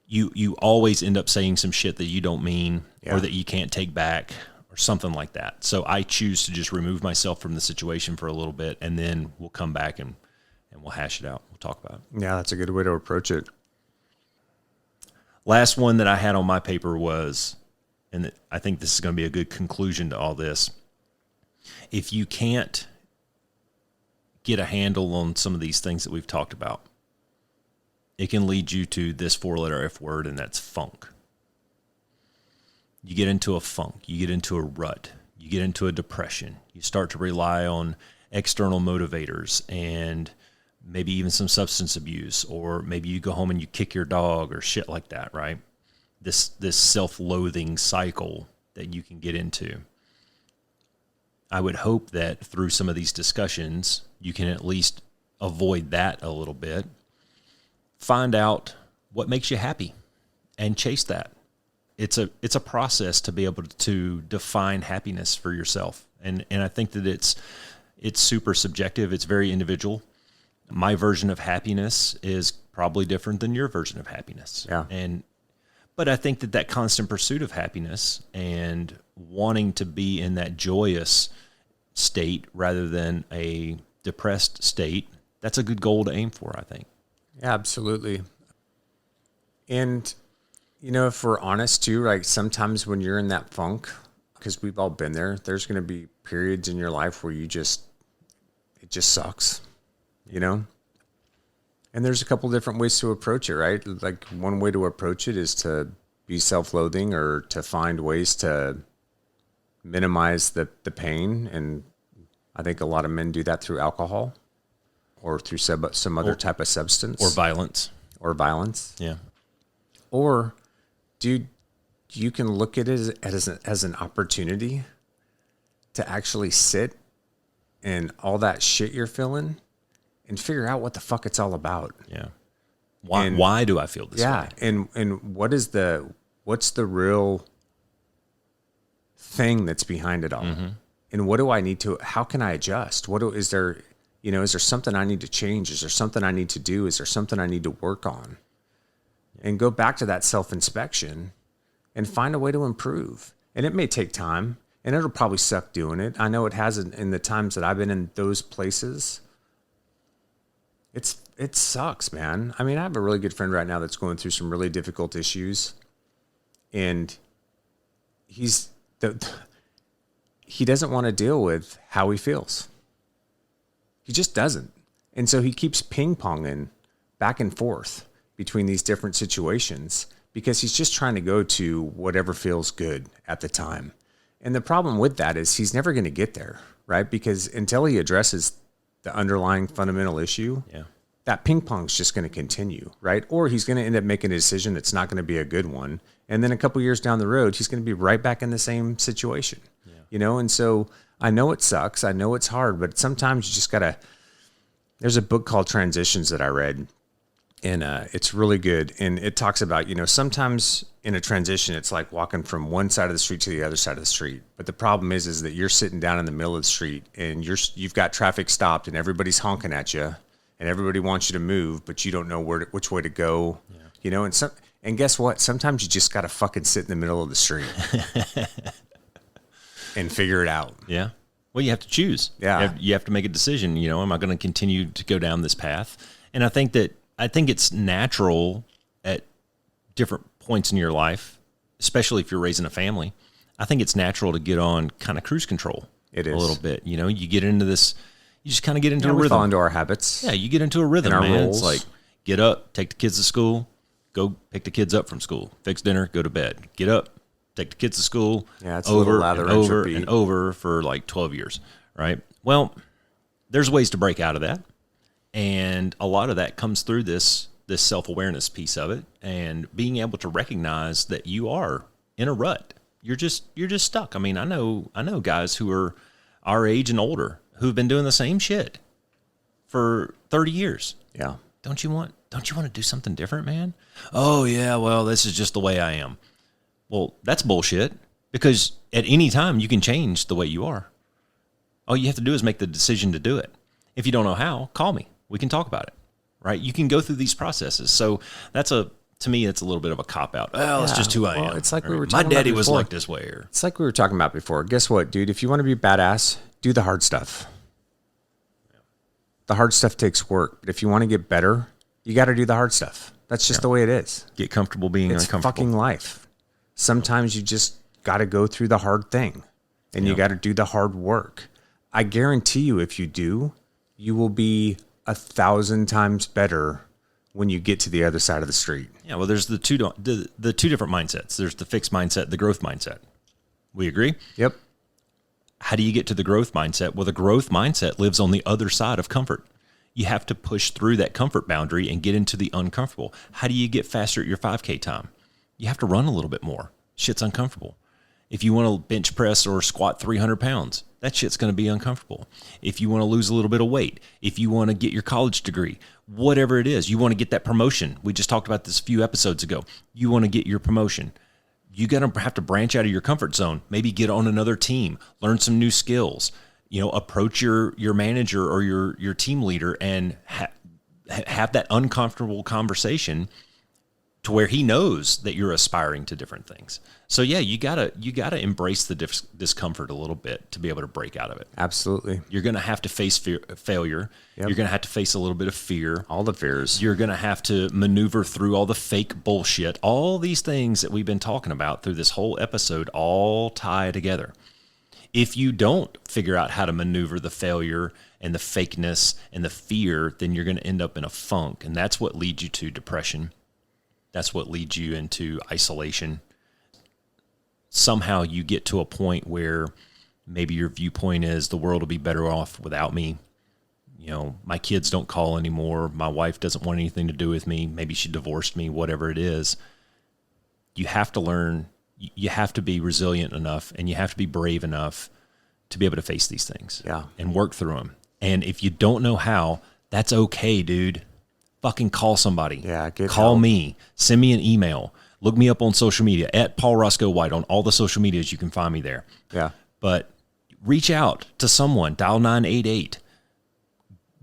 You always end up saying some shit that you don't mean, or that you can't take back, or something like that. So I choose to just remove myself from the situation for a little bit, and then we'll come back and we'll hash it out. We'll talk about it. Yeah, that's a good way to approach it. Last one that I had on my paper was, and I think this is going to be a good conclusion to all this. If you can't get a handle on some of these things that we've talked about, it can lead you to this 4-letter F word, and that's funk. You get into a funk, you get into a rut, you get into a depression, you start to rely on external motivators and maybe even some substance abuse, or maybe you go home and you kick your dog or shit like that, right? This self-loathing cycle that you can get into. I would hope that through some of these discussions, you can at least avoid that a little bit. Find out what makes you happy and chase that. It's a process to be able to define happiness for yourself. And I think that it's super subjective. It's very individual. My version of happiness is probably different than your version of happiness. Yeah. But I think that constant pursuit of happiness and wanting to be in that joyous state rather than a depressed state, that's a good goal to aim for, I think. Yeah, absolutely. And, if we're honest too, like sometimes when you're in that funk, because we've all been there, there's going to be periods in your life where it just sucks, And there's a couple different ways to approach it, right? Like one way to approach it is to be self-loathing or to find ways to minimize the pain. And I think a lot of men do that through alcohol or through some other type of substance. Or violence. Yeah. Or, dude, you can look at it as an opportunity to actually sit and all that shit you're feeling and figure out what the fuck it's all about. Yeah. Why do I feel this way? Yeah. And what's the real thing that's behind it all? Mm-hmm. And what do I need to, how can I adjust? Is there something I need to change? Is there something I need to do? Is there something I need to work on? And go back to that self-inspection and find a way to improve. And it may take time, and it'll probably suck doing it. I know it has in the times that I've been in those places. It sucks, man. I mean, I have a really good friend right now that's going through some really difficult issues, and he doesn't want to deal with how he feels. He just doesn't. And so he keeps ping-ponging back and forth between these different situations because he's just trying to go to whatever feels good at the time. And the problem with that is he's never going to get there, right? Because until he addresses the underlying fundamental issue, that ping pong's just going to continue, right? Or he's going to end up making a decision that's not going to be a good one. And then a couple years down the road, he's going to be right back in the same situation, And so I know it sucks. I know it's hard, but sometimes you just got to, there's a book called Transitions that I read, And it's really good. And it talks about, sometimes in a transition, it's like walking from one side of the street to the other side of the street. But the problem is that you're sitting down in the middle of the street and you've got traffic stopped and everybody's honking at you and everybody wants you to move, but you don't know which way to go. Yeah. And guess what? Sometimes you just got to fucking sit in the middle of the street and figure it out. Yeah. Well, you have to choose. Yeah. You have to make a decision. Am I going to continue to go down this path? And I think it's natural at different points in your life, especially if you're raising a family. I think it's natural to get on kind of cruise control. It is a little bit. You get into this. You just kind of get into a we rhythm. fall into our habits. Yeah, you get into a rhythm, and our man. roles. It's like get up, take the kids to school, go pick the kids up from school, fix dinner, go to bed. Get up, take the kids to school. Yeah, it's over a little and over and over for like 12 years, right? Well, there's ways to break out of that. And a lot of that comes through this self-awareness piece of it and being able to recognize that you are in a rut. You're just stuck. I mean, I know guys who are our age and older who've been doing the same shit for 30 years. Yeah. Don't you want to do something different, man? Oh yeah, well, this is just the way I am. Well, that's bullshit because at any time you can change the way you are. All you have to do is make the decision to do it. If you don't know how, call me. We can talk about it, right? You can go through these processes. So to me, it's a little bit of a cop-out. Well, it's just who I am. It's like we were my talking daddy about was before. like this way. Or, It's like we were talking about before. Guess what, dude? If you want to be badass, do the hard stuff. The hard stuff takes work. But if you want to get better, you got to do the hard stuff. That's just the way it is. get comfortable being It's uncomfortable. fucking life. Sometimes you just got to go through the hard thing and you got to do the hard work. I guarantee you, if you do, you will be 1,000 times better when you get to the other side of the street. Yeah, well, there's the two different mindsets. There's the fixed mindset, the growth mindset. We agree? Yep. How do you get to the growth mindset? Well, the growth mindset lives on the other side of comfort. You have to push through that comfort boundary and get into the uncomfortable. How do you get faster at your 5K time? You have to run a little bit more. Shit's uncomfortable. If you want to bench press or squat 300 pounds, that shit's going to be uncomfortable. If you want to lose a little bit of weight, if you want to get your college degree, whatever it is, you want to get that promotion. We just talked about this a few episodes ago. You want to get your promotion. You got to have to branch out of your comfort zone, maybe get on another team, learn some new skills, approach your manager or your team leader and have that uncomfortable conversation to where he knows that you're aspiring to different things. So yeah, you gotta embrace the discomfort a little bit to be able to break out of it. Absolutely. You're gonna have to face failure. Yep. You're gonna have to face a little bit of fear. All the fears. You're gonna have to maneuver through all the fake bullshit. All these things that we've been talking about through this whole episode all tie together. If you don't figure out how to maneuver the failure and the fakeness and the fear, then you're gonna end up in a funk, and that's what leads you to depression. That's what leads you into isolation. Somehow you get to a point where maybe your viewpoint is the world will be better off without me. My kids don't call anymore. My wife doesn't want anything to do with me. Maybe she divorced me, whatever it is. You have to learn, you have to be resilient enough and you have to be brave enough to be able to face these things and work through them. And if you don't know how, that's okay, dude. Fucking call somebody. Yeah, call help. me. Send me an email. Look me up on social media at Paul Roscoe White on all the social medias. You can find me there. Yeah. But reach out to someone. Dial 988.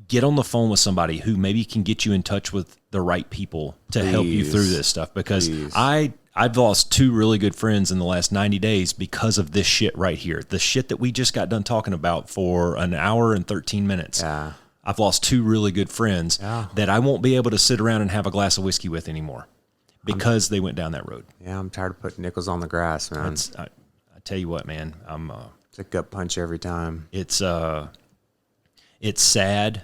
Get on the phone with somebody who maybe can get you in touch with the right people to help you through this stuff. Because I've lost 2 really good friends in the last 90 days because of this shit right here. The shit that we just got done talking about for an hour and 13 minutes. Yeah. I've lost 2 really good friends that I won't be able to sit around and have a glass of whiskey with anymore because they went down that road. Yeah, I'm tired of putting nickels on the grass, man. I tell you what, man, It's a gut punch every time. it's sad. It's sad.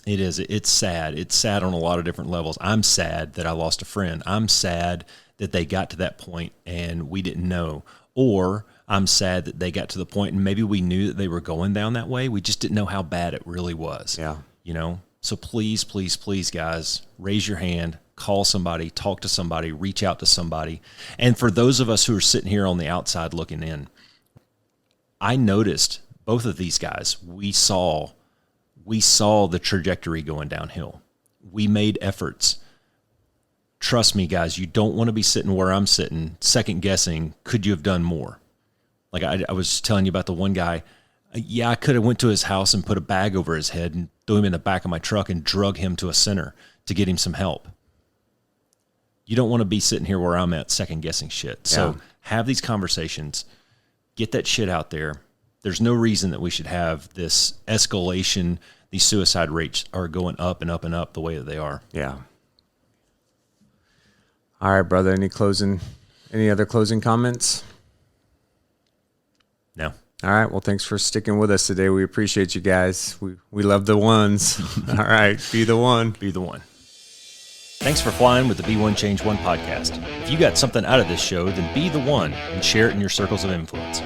It's sad. It's sad on a lot of different levels. I'm sad that I lost a friend. I'm sad that they got to that point and we didn't know. Or I'm sad that they got to the point and maybe we knew that they were going down that way. We just didn't know how bad it really was. Yeah. So please, please, please, guys, raise your hand, call somebody, talk to somebody, reach out to somebody. And for those of us who are sitting here on the outside looking in, I noticed both of these guys, we saw the trajectory going downhill. We made efforts. Trust me, guys, you don't want to be sitting where I'm sitting, second guessing, could you have done more? Like I was telling you about the one guy. Yeah, I could have went to his house and put a bag over his head and threw him in the back of my truck and drug him to a center to get him some help. You don't want to be sitting here where I'm at second guessing shit. Yeah. So have these conversations, get that shit out there. There's no reason that we should have this escalation. These suicide rates are going up and up and up the way that they are. Yeah. All right, brother. Any other closing comments? No. All right. Well, thanks for sticking with us today. We appreciate you guys. We love the ones. All right. Be the one. Be the one. Thanks for flying with the Be One Change One podcast. If you got something out of this show, then be the one and share it in your circles of influence.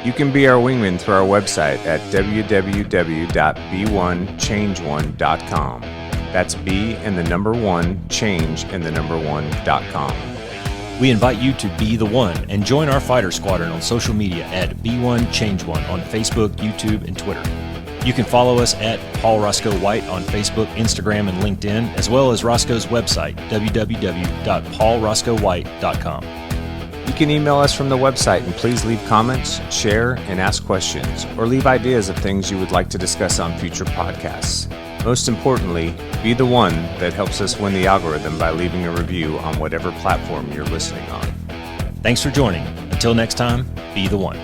You can be our wingman through our website at www.be1change1.com. That's be and the number one, change and the number one.com. We invite you to be the one and join our fighter squadron on social media at Be1Change1 on Facebook, YouTube, and Twitter. You can follow us at Paul Roscoe White on Facebook, Instagram, and LinkedIn, as well as Roscoe's website, www.paulroscoewhite.com. You can email us from the website and please leave comments, share, and ask questions, or leave ideas of things you would like to discuss on future podcasts. Most importantly, be the one that helps us win the algorithm by leaving a review on whatever platform you're listening on. Thanks for joining. Until next time, be the one.